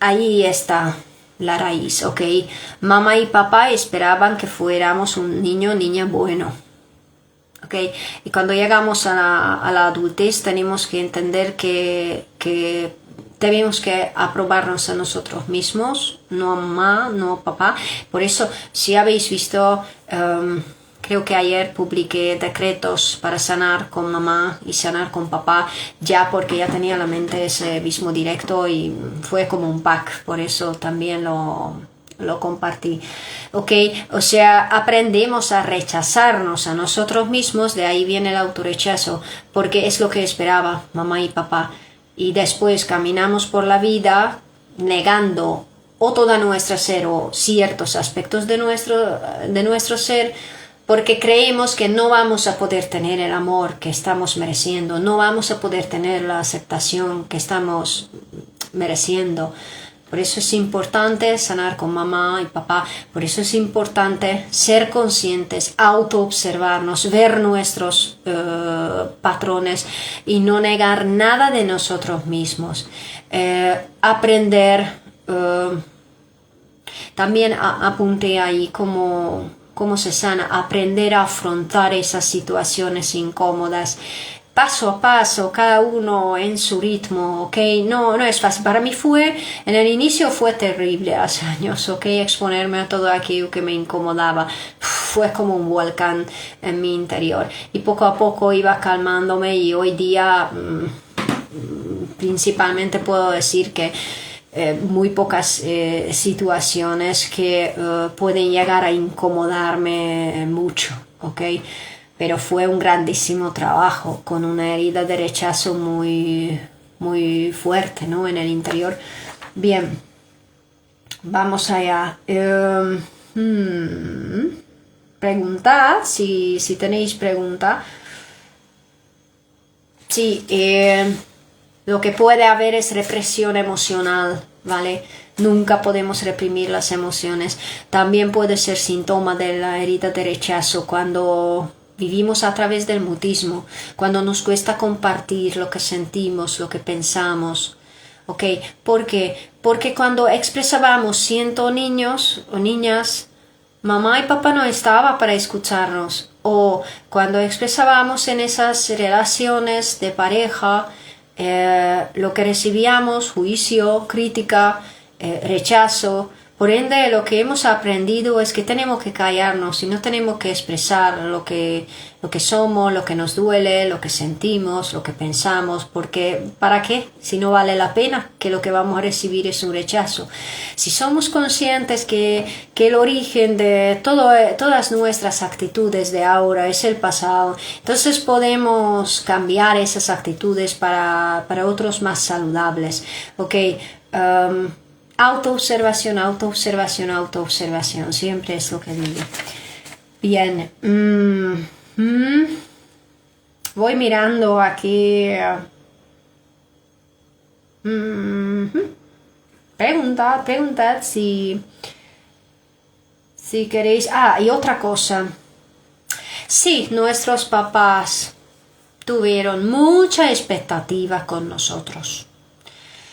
Ahí está la raíz, ¿ok? Mamá y papá esperaban que fuéramos un niño o niña bueno, ¿ok? Y cuando llegamos a la adultez tenemos que entender que tenemos que aprobarnos a nosotros mismos, no a mamá, no a papá. Por eso, si habéis visto, creo que ayer publiqué decretos para sanar con mamá y sanar con papá, ya porque ya tenía en la mente ese mismo directo y fue como un pack, por eso también lo compartí. Ok, o sea, aprendemos a rechazarnos a nosotros mismos, de ahí viene el autorrechazo, porque es lo que esperaba mamá y papá. Y después caminamos por la vida negando o toda nuestra ser o ciertos aspectos de nuestro ser, porque creemos que no vamos a poder tener el amor que estamos mereciendo, no vamos a poder tener la aceptación que estamos mereciendo. Por eso es importante sanar con mamá y papá, por eso es importante ser conscientes, autoobservarnos, ver nuestros patrones y no negar nada de nosotros mismos. Aprender, también apunté ahí cómo se sana, aprender a afrontar esas situaciones incómodas. Paso a paso, cada uno en su ritmo, ¿ok? No es fácil. Para mí en el inicio fue terrible hace años, ¿ok? Exponerme a todo aquello que me incomodaba. Fue como un volcán en mi interior. Y poco a poco iba calmándome y hoy día principalmente puedo decir que muy pocas situaciones que pueden llegar a incomodarme mucho, ¿ok? Pero fue un grandísimo trabajo con una herida de rechazo muy, muy fuerte, ¿no? En el interior. Bien, vamos allá. Preguntad si tenéis pregunta. Sí, lo que puede haber es represión emocional, ¿vale? Nunca podemos reprimir las emociones. También puede ser síntoma de la herida de rechazo cuando vivimos a través del mutismo, cuando nos cuesta compartir lo que sentimos, lo que pensamos. ¿Ok? ¿Por qué? Porque cuando expresábamos siendo niños o niñas, mamá y papá no estaban para escucharnos. O cuando expresábamos en esas relaciones de pareja, lo que recibíamos, juicio, crítica, rechazo. Por ende, lo que hemos aprendido es que tenemos que callarnos y no tenemos que expresar lo que somos, lo que nos duele, lo que sentimos, lo que pensamos, porque ¿para qué? Si no vale la pena, que lo que vamos a recibir es un rechazo. Si somos conscientes que el origen de todas nuestras actitudes de ahora es el pasado, entonces podemos cambiar esas actitudes para otros más saludables. Ok, autoobservación, autoobservación, autoobservación, siempre es lo que digo. Bien, voy mirando aquí. Preguntad si queréis. Y otra cosa. Sí, nuestros papás tuvieron mucha expectativa con nosotros.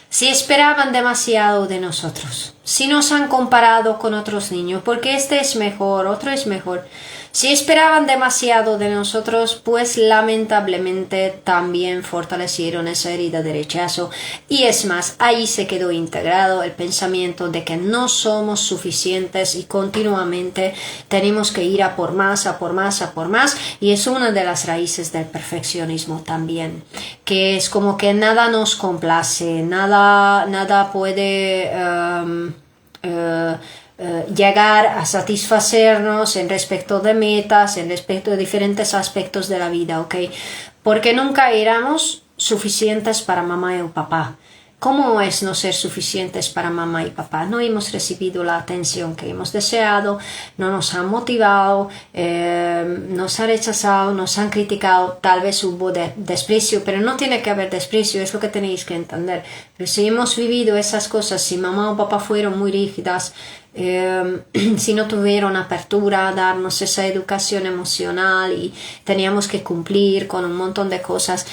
Si esperaban demasiado de nosotros, si nos han comparado con otros niños, porque este es mejor, otro es mejor. Si esperaban demasiado de nosotros, pues lamentablemente también fortalecieron esa herida de rechazo. Y es más, ahí se quedó integrado el pensamiento de que no somos suficientes y continuamente tenemos que ir a por más, a por más, a por más. Y es una de las raíces del perfeccionismo también, que es como que nada nos complace, nada puede llegar a satisfacernos en respecto de metas, en respecto de diferentes aspectos de la vida, ¿ok? Porque nunca éramos suficientes para mamá o papá. ¿Cómo es no ser suficientes para mamá y papá? No hemos recibido la atención que hemos deseado, no nos han motivado, nos han rechazado, nos han criticado, tal vez hubo desprecio, pero no tiene que haber desprecio, es lo que tenéis que entender. Pero si hemos vivido esas cosas, si mamá o papá fueron muy rígidas, si no tuvieron apertura a darnos esa educación emocional y teníamos que cumplir con un montón de cosas,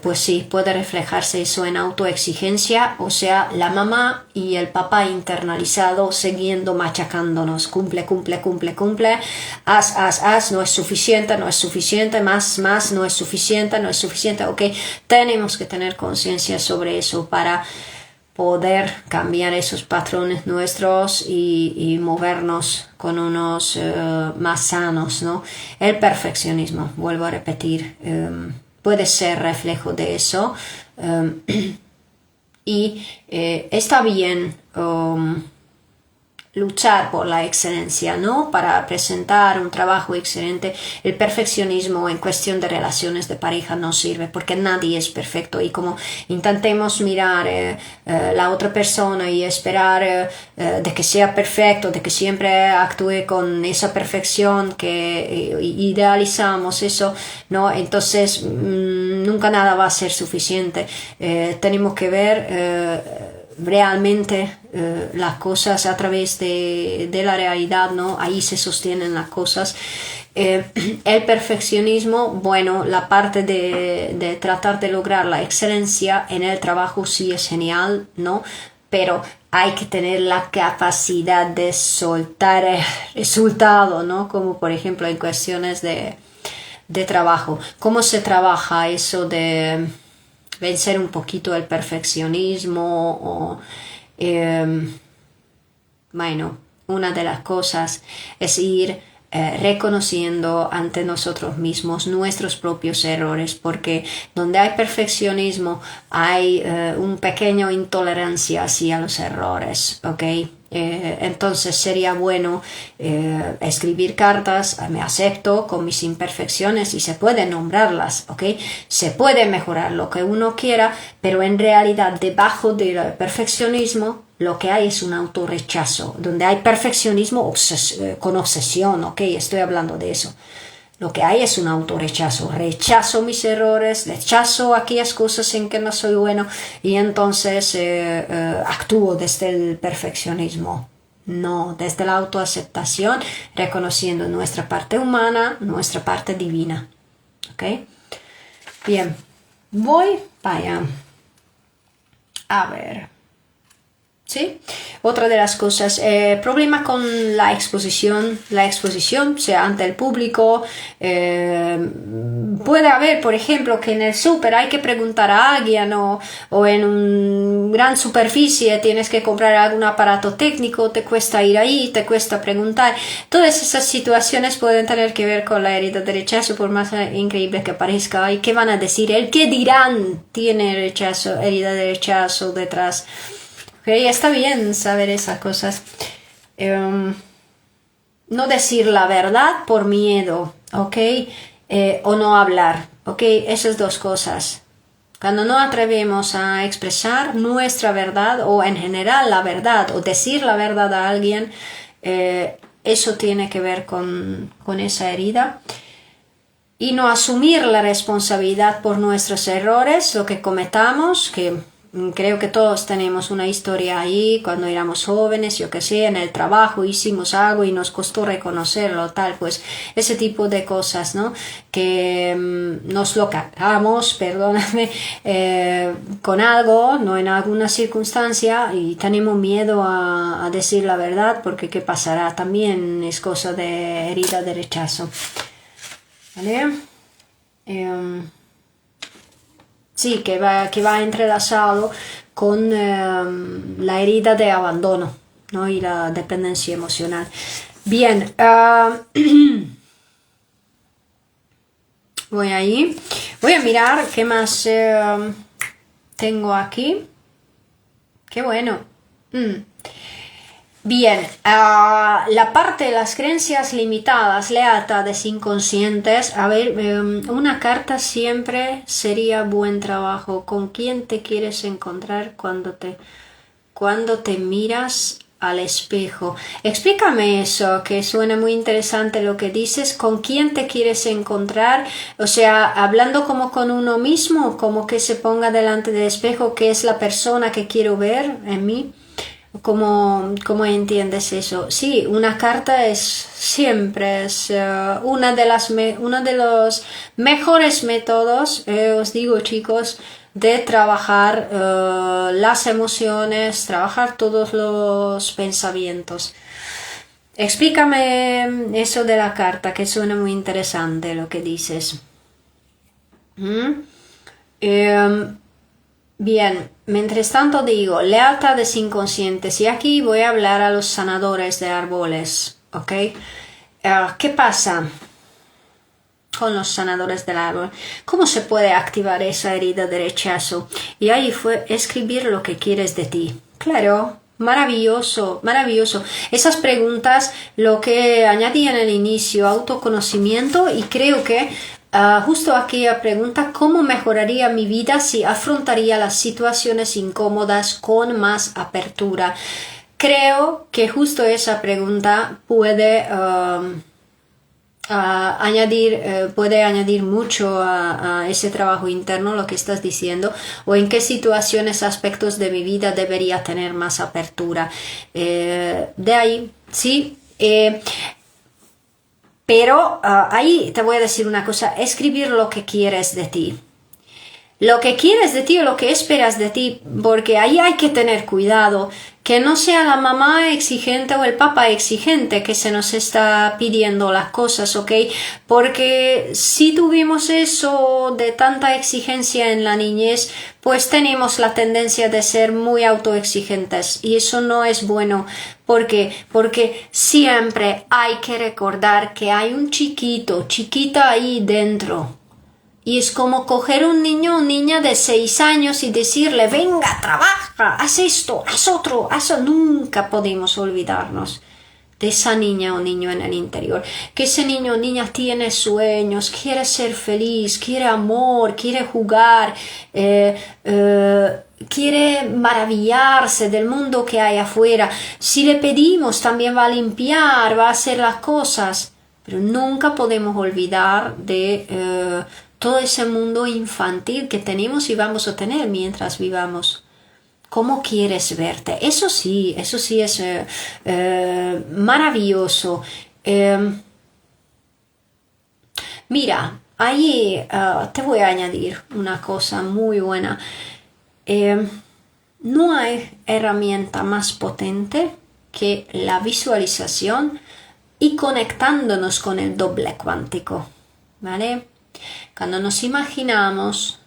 pues sí, puede reflejarse eso en autoexigencia, o sea, la mamá y el papá internalizado siguiendo machacándonos, cumple, cumple, cumple, cumple, haz, no es suficiente, no es suficiente, más, no es suficiente, no es suficiente, ok, tenemos que tener conciencia sobre eso para poder cambiar esos patrones nuestros y movernos con unos más sanos, ¿no? El perfeccionismo, vuelvo a repetir, puede ser reflejo de eso, y está bien luchar por la excelencia, ¿no? Para presentar un trabajo excelente. El perfeccionismo en cuestión de relaciones de pareja no sirve porque nadie es perfecto y como intentemos mirar la otra persona y esperar de que sea perfecto, de que siempre actúe con esa perfección que idealizamos eso, ¿no? Entonces nunca nada va a ser suficiente. Tenemos que ver realmente las cosas a través de la realidad, ¿no? Ahí se sostienen las cosas. El perfeccionismo, bueno, la parte de tratar de lograr la excelencia en el trabajo sí es genial, ¿no? Pero hay que tener la capacidad de soltar el resultado, ¿no? Como por ejemplo en cuestiones de trabajo. ¿Cómo se trabaja eso de vencer un poquito el perfeccionismo o bueno, una de las cosas es ir reconociendo ante nosotros mismos nuestros propios errores, porque donde hay perfeccionismo hay un pequeño intolerancia hacia los errores, ¿ok? Entonces sería bueno escribir cartas, me acepto con mis imperfecciones y se puede nombrarlas, ¿ok? Se puede mejorar lo que uno quiera, pero en realidad debajo del perfeccionismo lo que hay es un autorrechazo, donde hay perfeccionismo con obsesión, ¿ok? Estoy hablando de eso. Lo que hay es un autorrechazo, rechazo mis errores, rechazo aquellas cosas en que no soy bueno y entonces actúo desde el perfeccionismo, no desde la autoaceptación, reconociendo nuestra parte humana, nuestra parte divina. ¿Ok? Bien, voy para allá. A ver. ¿Sí? Otra de las cosas, problema con la exposición, sea ante el público, puede haber, por ejemplo, que en el súper hay que preguntar a alguien o en una gran superficie tienes que comprar algún aparato técnico, te cuesta ir ahí, te cuesta preguntar. Todas esas situaciones pueden tener que ver con la herida de rechazo, por más increíble que parezca. ¿Y qué van a decir? El qué dirán tiene rechazo, herida de rechazo detrás. Okay, está bien saber esas cosas. No decir la verdad por miedo, ¿ok? O no hablar, ¿ok? Esas dos cosas. Cuando no atrevemos a expresar nuestra verdad o en general la verdad o decir la verdad a alguien, eso tiene que ver con esa herida. Y no asumir la responsabilidad por nuestros errores, lo que cometamos, que creo que todos tenemos una historia ahí, cuando éramos jóvenes, yo que sé, en el trabajo hicimos algo y nos costó reconocerlo, tal, pues ese tipo de cosas, ¿no? Que nos lo cargamos, perdóname, con algo, no en alguna circunstancia y tenemos miedo a decir la verdad porque qué pasará, también es cosa de herida de rechazo. ¿Vale? Sí, que va entrelazado con la herida de abandono, ¿no? Y la dependencia emocional. Bien, voy ahí. Voy a mirar qué más tengo aquí. Qué bueno. Bien, la parte de las creencias limitadas, lealtades inconscientes. A ver, una carta siempre sería buen trabajo. ¿Con quién te quieres encontrar cuando te miras al espejo? Explícame eso, que suena muy interesante lo que dices. ¿Con quién te quieres encontrar? O sea, hablando como con uno mismo, como que se ponga delante del espejo, ¿qué es la persona que quiero ver en mí? ¿Cómo entiendes eso? Sí, una carta siempre es uno de los mejores métodos, os digo chicos, de trabajar las emociones, trabajar todos los pensamientos. Explícame eso de la carta, que suena muy interesante lo que dices. Bien, mientras tanto digo, lealtades inconscientes, y aquí voy a hablar a los sanadores de árboles, ¿ok? ¿Qué pasa con los sanadores del árbol? ¿Cómo se puede activar esa herida de rechazo? Y ahí fue escribir lo que quieres de ti. Claro, maravilloso, maravilloso. Esas preguntas, lo que añadí en el inicio, autoconocimiento, y creo que justo aquella pregunta, ¿cómo mejoraría mi vida si afrontaría las situaciones incómodas con más apertura? Creo que justo esa pregunta puede puede añadir mucho a ese trabajo interno, lo que estás diciendo, o en qué situaciones, aspectos de mi vida debería tener más apertura. De ahí, sí. Pero ahí te voy a decir una cosa, escribir lo que quieres de ti. Lo que quieres de ti o lo que esperas de ti, porque ahí hay que tener cuidado, que no sea la mamá exigente o el papá exigente que se nos está pidiendo las cosas, ¿ok? Porque si tuvimos eso de tanta exigencia en la niñez, pues tenemos la tendencia de ser muy autoexigentes y eso no es bueno. ¿Por qué? Porque siempre hay que recordar que hay un chiquita ahí dentro. Y es como coger un niño o niña de 6 años y decirle, venga, trabaja, haz esto, haz otro, Nunca podemos olvidarnos de esa niña o niño en el interior. Que ese niño o niña tiene sueños, quiere ser feliz, quiere amor, quiere jugar, quiere maravillarse del mundo que hay afuera. Si le pedimos, también va a limpiar, va a hacer las cosas. Pero nunca podemos olvidar de todo ese mundo infantil que tenemos y vamos a tener mientras vivamos. ¿Cómo quieres verte? Eso sí es maravilloso. Mira, ahí te voy a añadir una cosa muy buena. No hay herramienta más potente que la visualización y conectándonos con el doble cuántico, ¿vale? Cuando nos imaginamos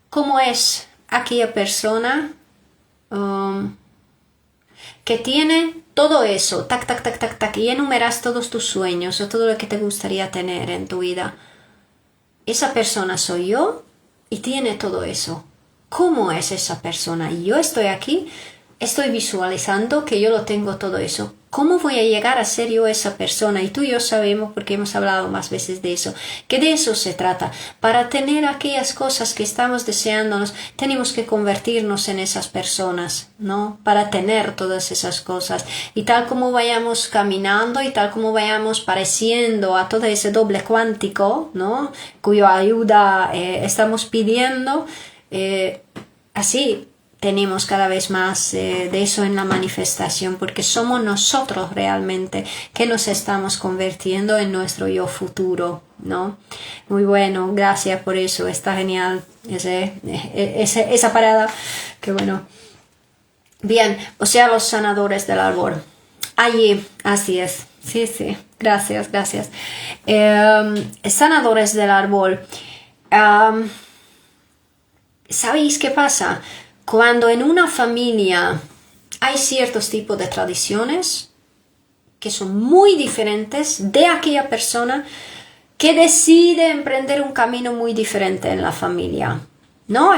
cómo es aquella persona que tiene todo eso, tac, tac, tac, tac, tac, y enumeras todos tus sueños o todo lo que te gustaría tener en tu vida. Esa persona soy yo y tiene todo eso. ¿Cómo es esa persona? Y yo estoy aquí, estoy visualizando que yo lo tengo todo eso. ¿Cómo voy a llegar a ser yo esa persona? Y tú y yo sabemos, porque hemos hablado más veces de eso, que de eso se trata. Para tener aquellas cosas que estamos deseándonos, tenemos que convertirnos en esas personas, ¿no? Para tener todas esas cosas. Y tal como vayamos caminando y tal como vayamos pareciendo a todo ese doble cuántico, ¿no? Cuya ayuda estamos pidiendo, así tenemos cada vez más de eso en la manifestación, porque somos nosotros realmente que nos estamos convirtiendo en nuestro yo futuro, ¿no? Muy bueno, gracias por eso, está genial esa parada, qué bueno. Bien, o sea, los sanadores del árbol. Allí, así es, sí, gracias. Sanadores del árbol. ¿Sabéis qué pasa? Cuando en una familia hay ciertos tipos de tradiciones que son muy diferentes de aquella persona que decide emprender un camino muy diferente en la familia. ¿no?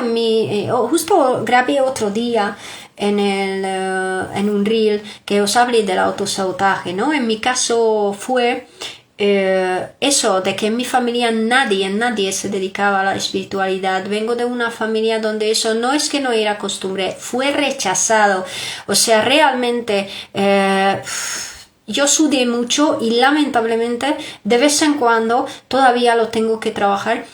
Justo grabé otro día en un reel que os hablé del autosabotaje, ¿no? En mi caso fue eso, de que en mi familia nadie se dedicaba a la espiritualidad. Vengo de una familia donde eso no es que no era costumbre, fue rechazado. O sea, realmente yo sudé mucho y lamentablemente de vez en cuando todavía lo tengo que trabajar.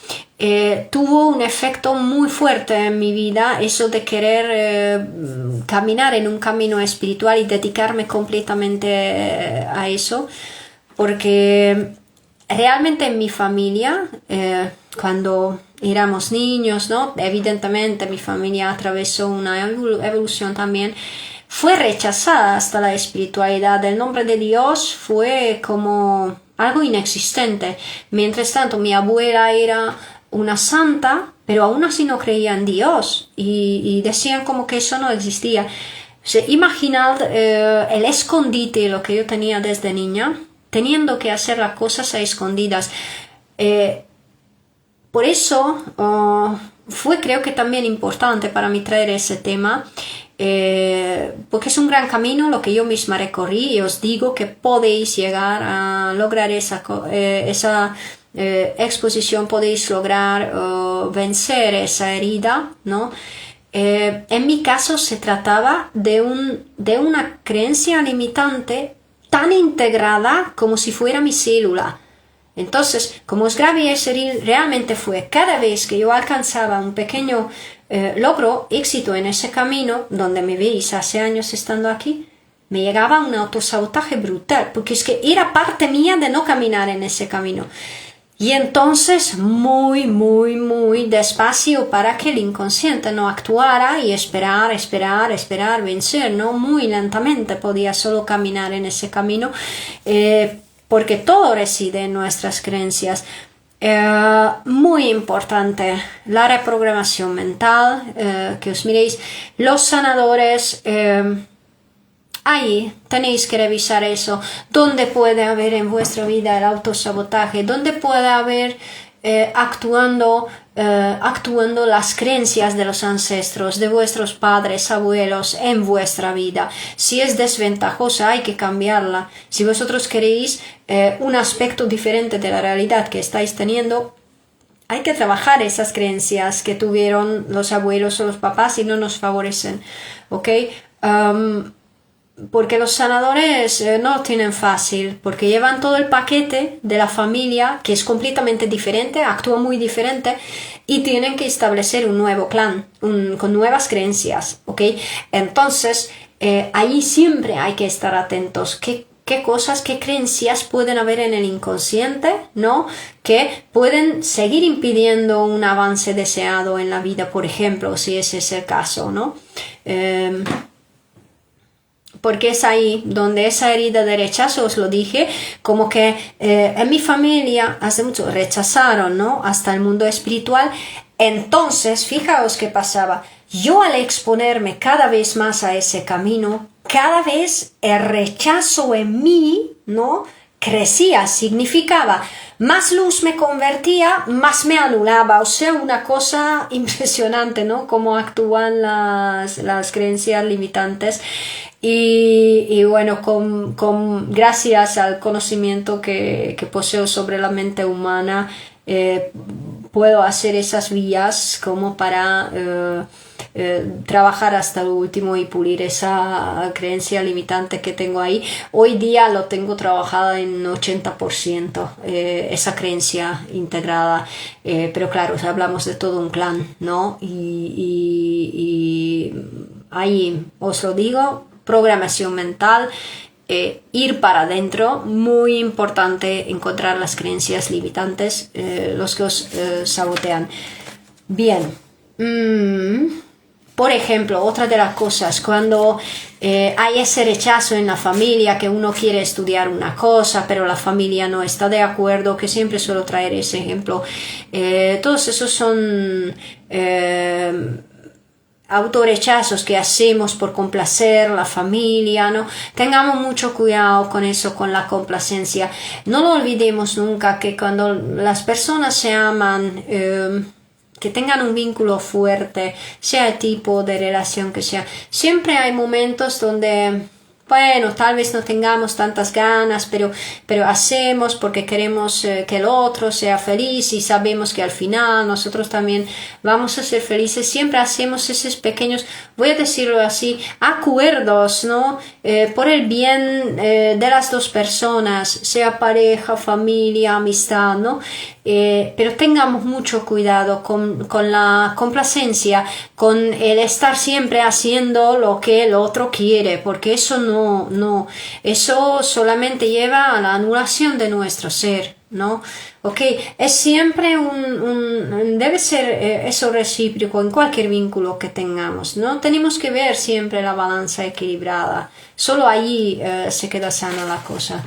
Tuvo un efecto muy fuerte en mi vida eso de querer caminar en un camino espiritual y dedicarme completamente a eso, porque realmente en mi familia, cuando éramos niños, ¿no? Evidentemente mi familia atravesó una evolución también, fue rechazada hasta la espiritualidad. El nombre de Dios fue como algo inexistente. Mientras tanto, mi abuela era una santa, pero aún así no creía en Dios y decían como que eso no existía. O sea, imaginad el escondite, lo que yo tenía desde niña, teniendo que hacer las cosas a escondidas. Por eso fue, creo que también importante para mí traer ese tema, porque es un gran camino lo que yo misma recorrí y os digo que podéis llegar a lograr esa exposición, podéis lograr vencer esa herida, ¿no? En mi caso se trataba de una creencia limitante tan integrada como si fuera mi célula. Entonces, como os grabé ese reel, realmente fue cada vez que yo alcanzaba un pequeño logro, éxito en ese camino, donde me veis hace años estando aquí, me llegaba un autosabotaje brutal, porque es que era parte mía de no caminar en ese camino. Y entonces muy, muy, muy despacio para que el inconsciente no actuara y esperar, vencer, ¿no? Muy lentamente podía solo caminar en ese camino, porque todo reside en nuestras creencias. Muy importante la reprogramación mental, que os miréis los sanadores. Ahí tenéis que revisar eso, dónde puede haber en vuestra vida el autosabotaje, dónde puede haber actuando las creencias de los ancestros, de vuestros padres, abuelos en vuestra vida. Si es desventajosa, hay que cambiarla. Si vosotros queréis un aspecto diferente de la realidad que estáis teniendo, hay que trabajar esas creencias que tuvieron los abuelos o los papás y no nos favorecen, ¿ok? Porque los sanadores no lo tienen fácil, porque llevan todo el paquete de la familia, que es completamente diferente, actúa muy diferente, y tienen que establecer un nuevo clan, con nuevas creencias, ¿ok? Entonces, ahí siempre hay que estar atentos. ¿Qué cosas, qué creencias pueden haber en el inconsciente, ¿no? Que pueden seguir impidiendo un avance deseado en la vida, por ejemplo, si ese es el caso, ¿no? Porque es ahí donde esa herida de rechazo, os lo dije, como que en mi familia hace mucho rechazaron, ¿no? Hasta el mundo espiritual. Entonces, fijaos qué pasaba. Yo al exponerme cada vez más a ese camino, cada vez el rechazo en mí, ¿no? Crecía, significaba más luz me convertía, más me anulaba, o sea, una cosa impresionante, ¿no? Cómo actúan las creencias limitantes. Y bueno, gracias al conocimiento que poseo sobre la mente humana, puedo hacer esas vías como para trabajar hasta lo último y pulir esa creencia limitante que tengo ahí. Hoy día lo tengo trabajada en 80%, esa creencia integrada, pero claro, hablamos de todo un clan, ¿no? Y ahí os lo digo, programación mental, ir para adentro, muy importante encontrar las creencias limitantes, los que os sabotean. Bien. Por ejemplo, otra de las cosas, cuando hay ese rechazo en la familia, que uno quiere estudiar una cosa, pero la familia no está de acuerdo, que siempre suelo traer ese ejemplo, todos esos son autorrechazos que hacemos por complacer la familia, ¿no? Tengamos mucho cuidado con eso, con la complacencia. No lo olvidemos nunca, que cuando las personas se aman, que tengan un vínculo fuerte, sea el tipo de relación que sea. Siempre hay momentos donde, bueno, tal vez no tengamos tantas ganas, pero hacemos porque queremos que el otro sea feliz y sabemos que al final nosotros también vamos a ser felices. Siempre hacemos esos pequeños, voy a decirlo así, acuerdos, ¿no? Por el bien de las dos personas, sea pareja, familia, amistad, ¿no? Pero tengamos mucho cuidado con la complacencia, con el estar siempre haciendo lo que el otro quiere, porque eso eso solamente lleva a la anulación de nuestro ser, ¿no? Ok, es siempre debe ser eso recíproco en cualquier vínculo que tengamos, ¿no? Tenemos que ver siempre la balanza equilibrada, solo allí se queda sana la cosa.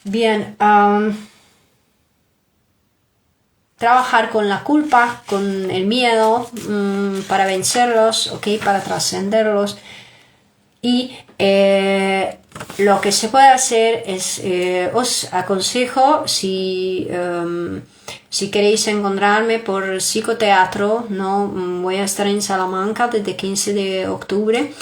Bien, trabajar con la culpa, con el miedo, para vencerlos, ¿ok? Para trascenderlos. Y lo que se puede hacer es, os aconsejo, si queréis encontrarme por psicoteatro, ¿no? Voy a estar en Salamanca desde 15 de octubre.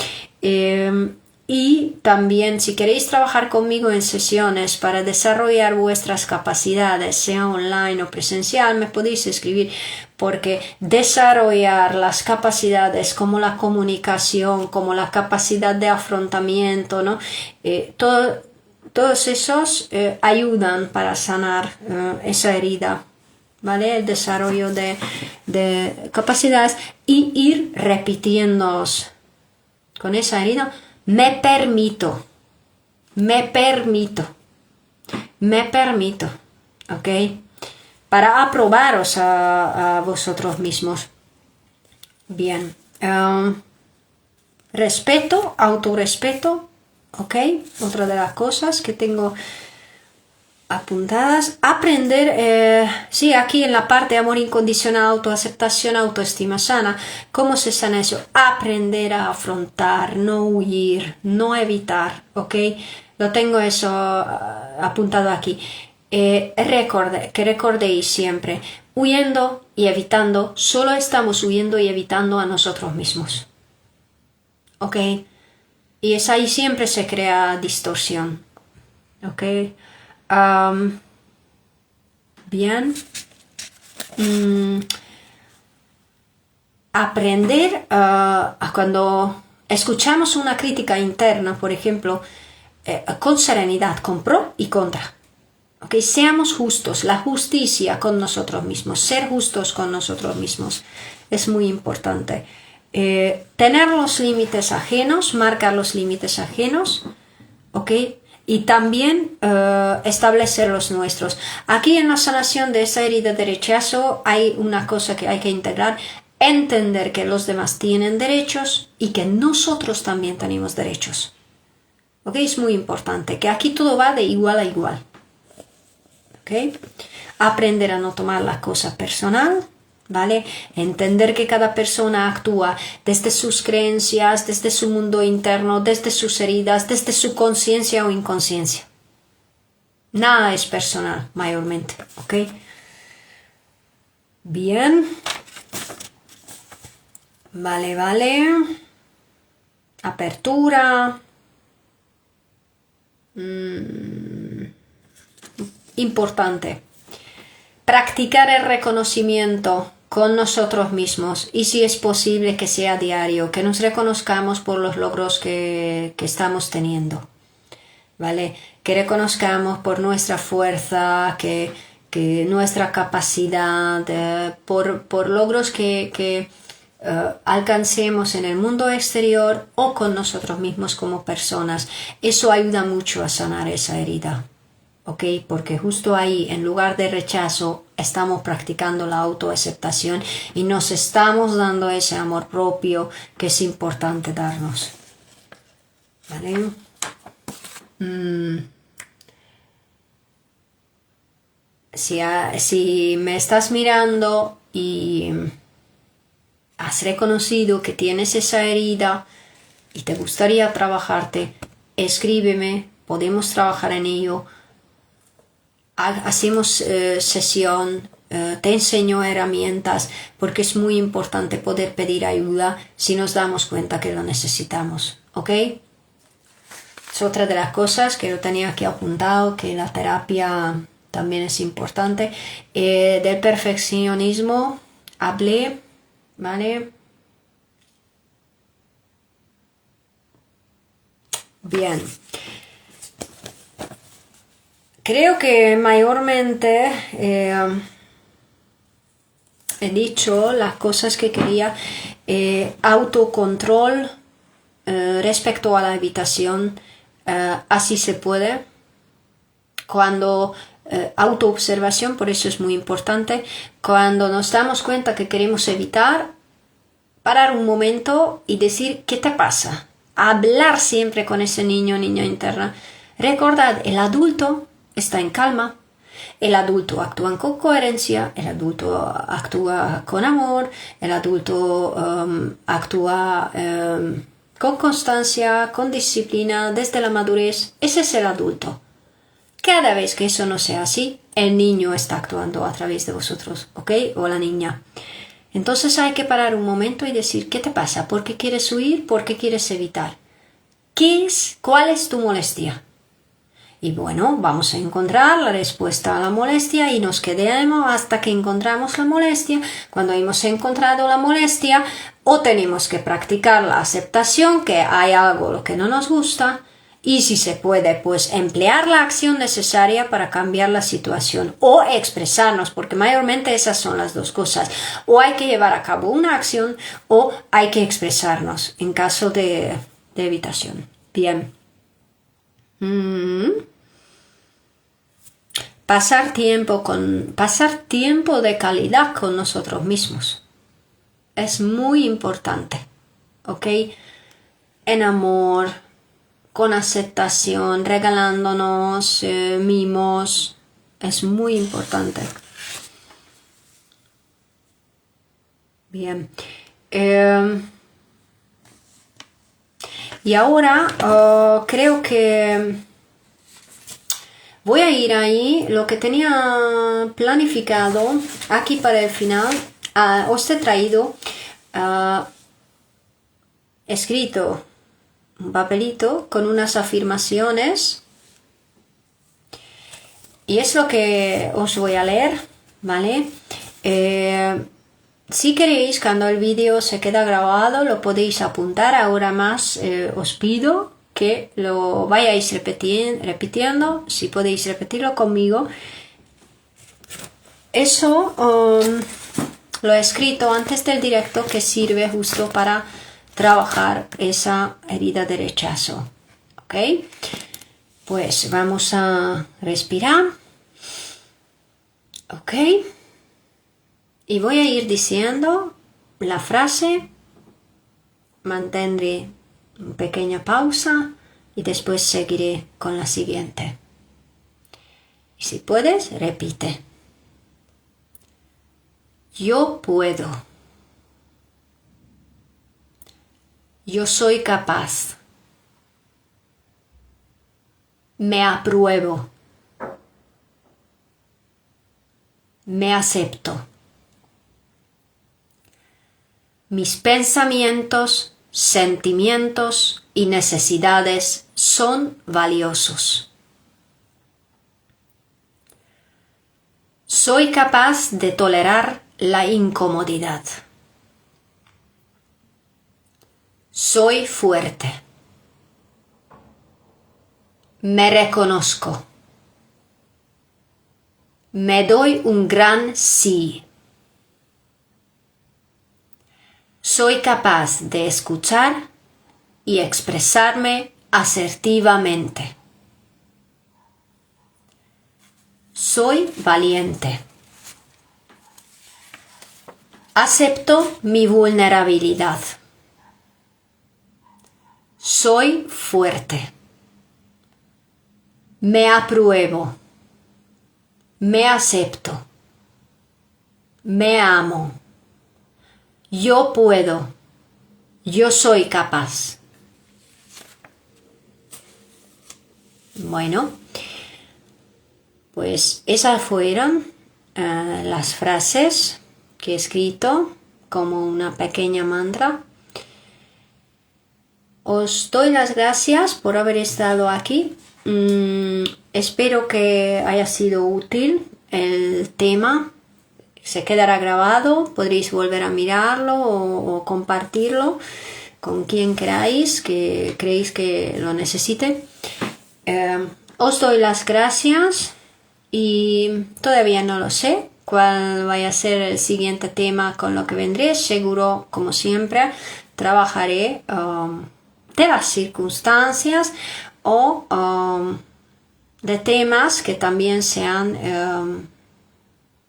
Y también si queréis trabajar conmigo en sesiones para desarrollar vuestras capacidades, sea online o presencial, me podéis escribir, porque desarrollar las capacidades como la comunicación, como la capacidad de afrontamiento, ¿no? Todos esos ayudan para sanar esa herida, ¿vale? El desarrollo de capacidades y ir repitiéndoos con esa herida. Me permito, ¿ok? Para aprobaros a vosotros mismos. Bien. Respeto, autorrespeto, ¿ok? Otra de las cosas que tengo apuntadas. Aprender, sí, aquí en la parte de amor incondicional, autoaceptación, autoestima sana. ¿Cómo se sana eso? Aprender a afrontar, no huir, no evitar, ¿ok? Lo tengo eso apuntado aquí. Que recordéis siempre, huyendo y evitando, solo estamos huyendo y evitando a nosotros mismos, ¿ok? Y es ahí siempre se crea distorsión, ¿ok? Bien. Aprender a cuando escuchamos una crítica interna, por ejemplo, con serenidad, con pro y contra. Okay, seamos justos, la justicia con nosotros mismos, ser justos con nosotros mismos es muy importante. Tener los límites ajenos, marcar los límites ajenos, ¿ok? Y también establecer los nuestros. Aquí en la sanación de esa herida de rechazo hay una cosa que hay que integrar, entender que los demás tienen derechos y que nosotros también tenemos derechos. ¿Ok? Es muy importante, que aquí todo va de igual a igual. ¿Ok? Aprender a no tomar la cosa personal, ¿vale? Entender que cada persona actúa desde sus creencias, desde su mundo interno, desde sus heridas, desde su conciencia o inconsciencia. Nada es personal, mayormente, ¿ok? Bien. Vale. Apertura. Importante. Practicar el reconocimiento con nosotros mismos y si es posible que sea diario, que nos reconozcamos por los logros que estamos teniendo, ¿vale? Que reconozcamos por nuestra fuerza, que nuestra capacidad, por logros que alcancemos en el mundo exterior o con nosotros mismos como personas. Eso ayuda mucho a sanar esa herida. ¿Ok? Porque justo ahí, en lugar de rechazo, estamos practicando la autoaceptación y nos estamos dando ese amor propio que es importante darnos. ¿Vale? Si me estás mirando y has reconocido que tienes esa herida y te gustaría trabajarte, escríbeme, podemos trabajar en ello. Hacemos sesión te enseño herramientas, porque es muy importante poder pedir ayuda si nos damos cuenta que lo necesitamos, ¿ok? Es otra de las cosas que yo tenía aquí apuntado, que la terapia también es importante. Del perfeccionismo hablé, ¿vale? Bien. Creo que mayormente he dicho las cosas que quería. Autocontrol respecto a la habitación, así se puede. Cuando autoobservación, por eso es muy importante, cuando nos damos cuenta que queremos evitar, parar un momento y decir, ¿qué te pasa? Hablar siempre con ese niño o niña interna. Recordad, el adulto está en calma, el adulto actúa con coherencia, el adulto actúa con amor, el adulto actúa con constancia, con disciplina, desde la madurez. Ese es el adulto. Cada vez que eso no sea así, el niño está actuando a través de vosotros, ¿ok? O la niña. Entonces hay que parar un momento y decir, ¿qué te pasa? ¿Por qué quieres huir? ¿Por qué quieres evitar? ¿Cuál es tu molestia? Y bueno, vamos a encontrar la respuesta a la molestia y nos quedemos hasta que encontramos la molestia. Cuando hemos encontrado la molestia, o tenemos que practicar la aceptación, que hay algo lo que no nos gusta, y si se puede, pues emplear la acción necesaria para cambiar la situación o expresarnos, porque mayormente esas son las dos cosas. O hay que llevar a cabo una acción o hay que expresarnos en caso de evitación. Bien. Pasar tiempo de calidad con nosotros mismos. Es muy importante. ¿Ok? En amor, con aceptación, regalándonos mimos. Es muy importante. Bien. Y ahora creo que voy a ir ahí. Lo que tenía planificado aquí para el final, os he traído escrito un papelito con unas afirmaciones y es lo que os voy a leer, ¿vale? Si queréis, cuando el vídeo se queda grabado, lo podéis apuntar. Ahora más os pido que lo vayáis repitiendo, si podéis repetirlo conmigo. Eso lo he escrito antes del directo, que sirve justo para trabajar esa herida de rechazo. ¿Ok? Pues vamos a respirar. ¿Ok? Y voy a ir diciendo la frase, mantendré una pequeña pausa y después seguiré con la siguiente. Y si puedes, repite. Yo puedo. Yo soy capaz. Me apruebo. Me acepto. Mis pensamientos, sentimientos y necesidades son valiosos. Soy capaz de tolerar la incomodidad. Soy fuerte. Me reconozco. Me doy un gran sí. Soy capaz de escuchar y expresarme asertivamente. Soy valiente. Acepto mi vulnerabilidad. Soy fuerte. Me apruebo. Me acepto. Me amo. Yo puedo. Yo soy capaz. Bueno, pues esas fueron las frases que he escrito como una pequeña mantra. Os doy las gracias por haber estado aquí. Espero que haya sido útil el tema. Se quedará grabado, podréis volver a mirarlo o compartirlo con quien queráis, que creéis que lo necesite. Os doy las gracias y todavía no lo sé cuál vaya a ser el siguiente tema con lo que vendré. Seguro, como siempre, trabajaré de las circunstancias o de temas que también sean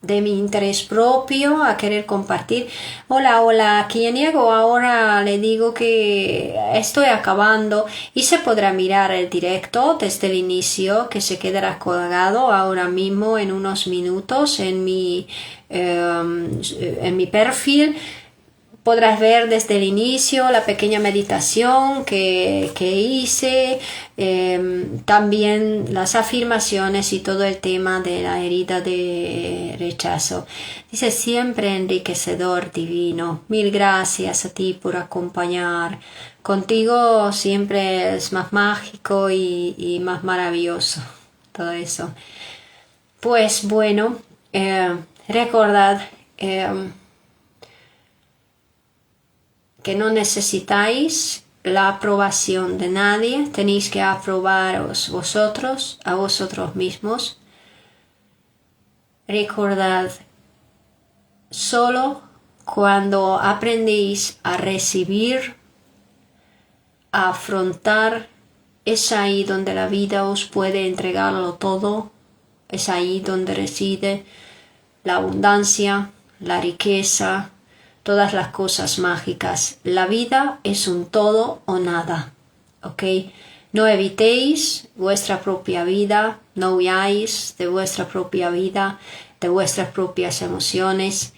de mi interés propio a querer compartir. Hola, quien llego ahora le digo que estoy acabando y se podrá mirar el directo desde el inicio, que se quedará colgado ahora mismo en unos minutos en mi perfil. Podrás ver desde el inicio la pequeña meditación que hice, también las afirmaciones y todo el tema de la herida de rechazo. Dice siempre enriquecedor divino. Mil gracias a ti por acompañar. Contigo siempre es más mágico y más maravilloso todo eso. Pues bueno, recordad que no necesitáis la aprobación de nadie, tenéis que aprobaros vosotros, a vosotros mismos. Recordad, solo cuando aprendéis a recibir, a afrontar, es ahí donde la vida os puede entregarlo todo, es ahí donde reside la abundancia, la riqueza, todas las cosas mágicas. La vida es un todo o nada, ¿ok? No evitéis vuestra propia vida, no huyáis de vuestra propia vida, de vuestras propias emociones.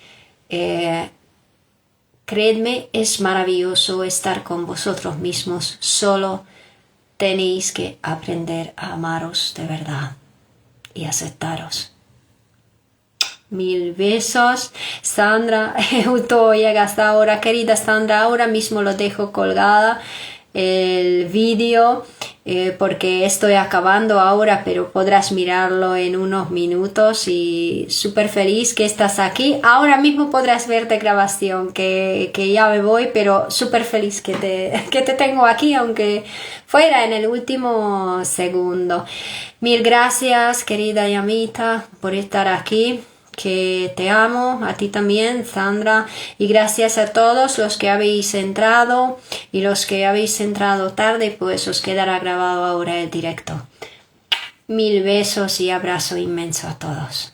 Creedme, es maravilloso estar con vosotros mismos, solo tenéis que aprender a amaros de verdad y aceptaros. Mil besos, Sandra. Justo llega hasta ahora, querida Sandra. Ahora mismo lo dejo colgada el vídeo porque estoy acabando ahora, pero podrás mirarlo en unos minutos y súper feliz que estás aquí. Ahora mismo podrás ver de grabación que ya me voy, pero súper feliz que te tengo aquí, aunque fuera en el último segundo. Mil gracias, querida Yamita, por estar aquí. Que te amo, a ti también, Sandra, y gracias a todos los que habéis entrado y los que habéis entrado tarde, pues os quedará grabado ahora el directo. Mil besos y abrazo inmenso a todos.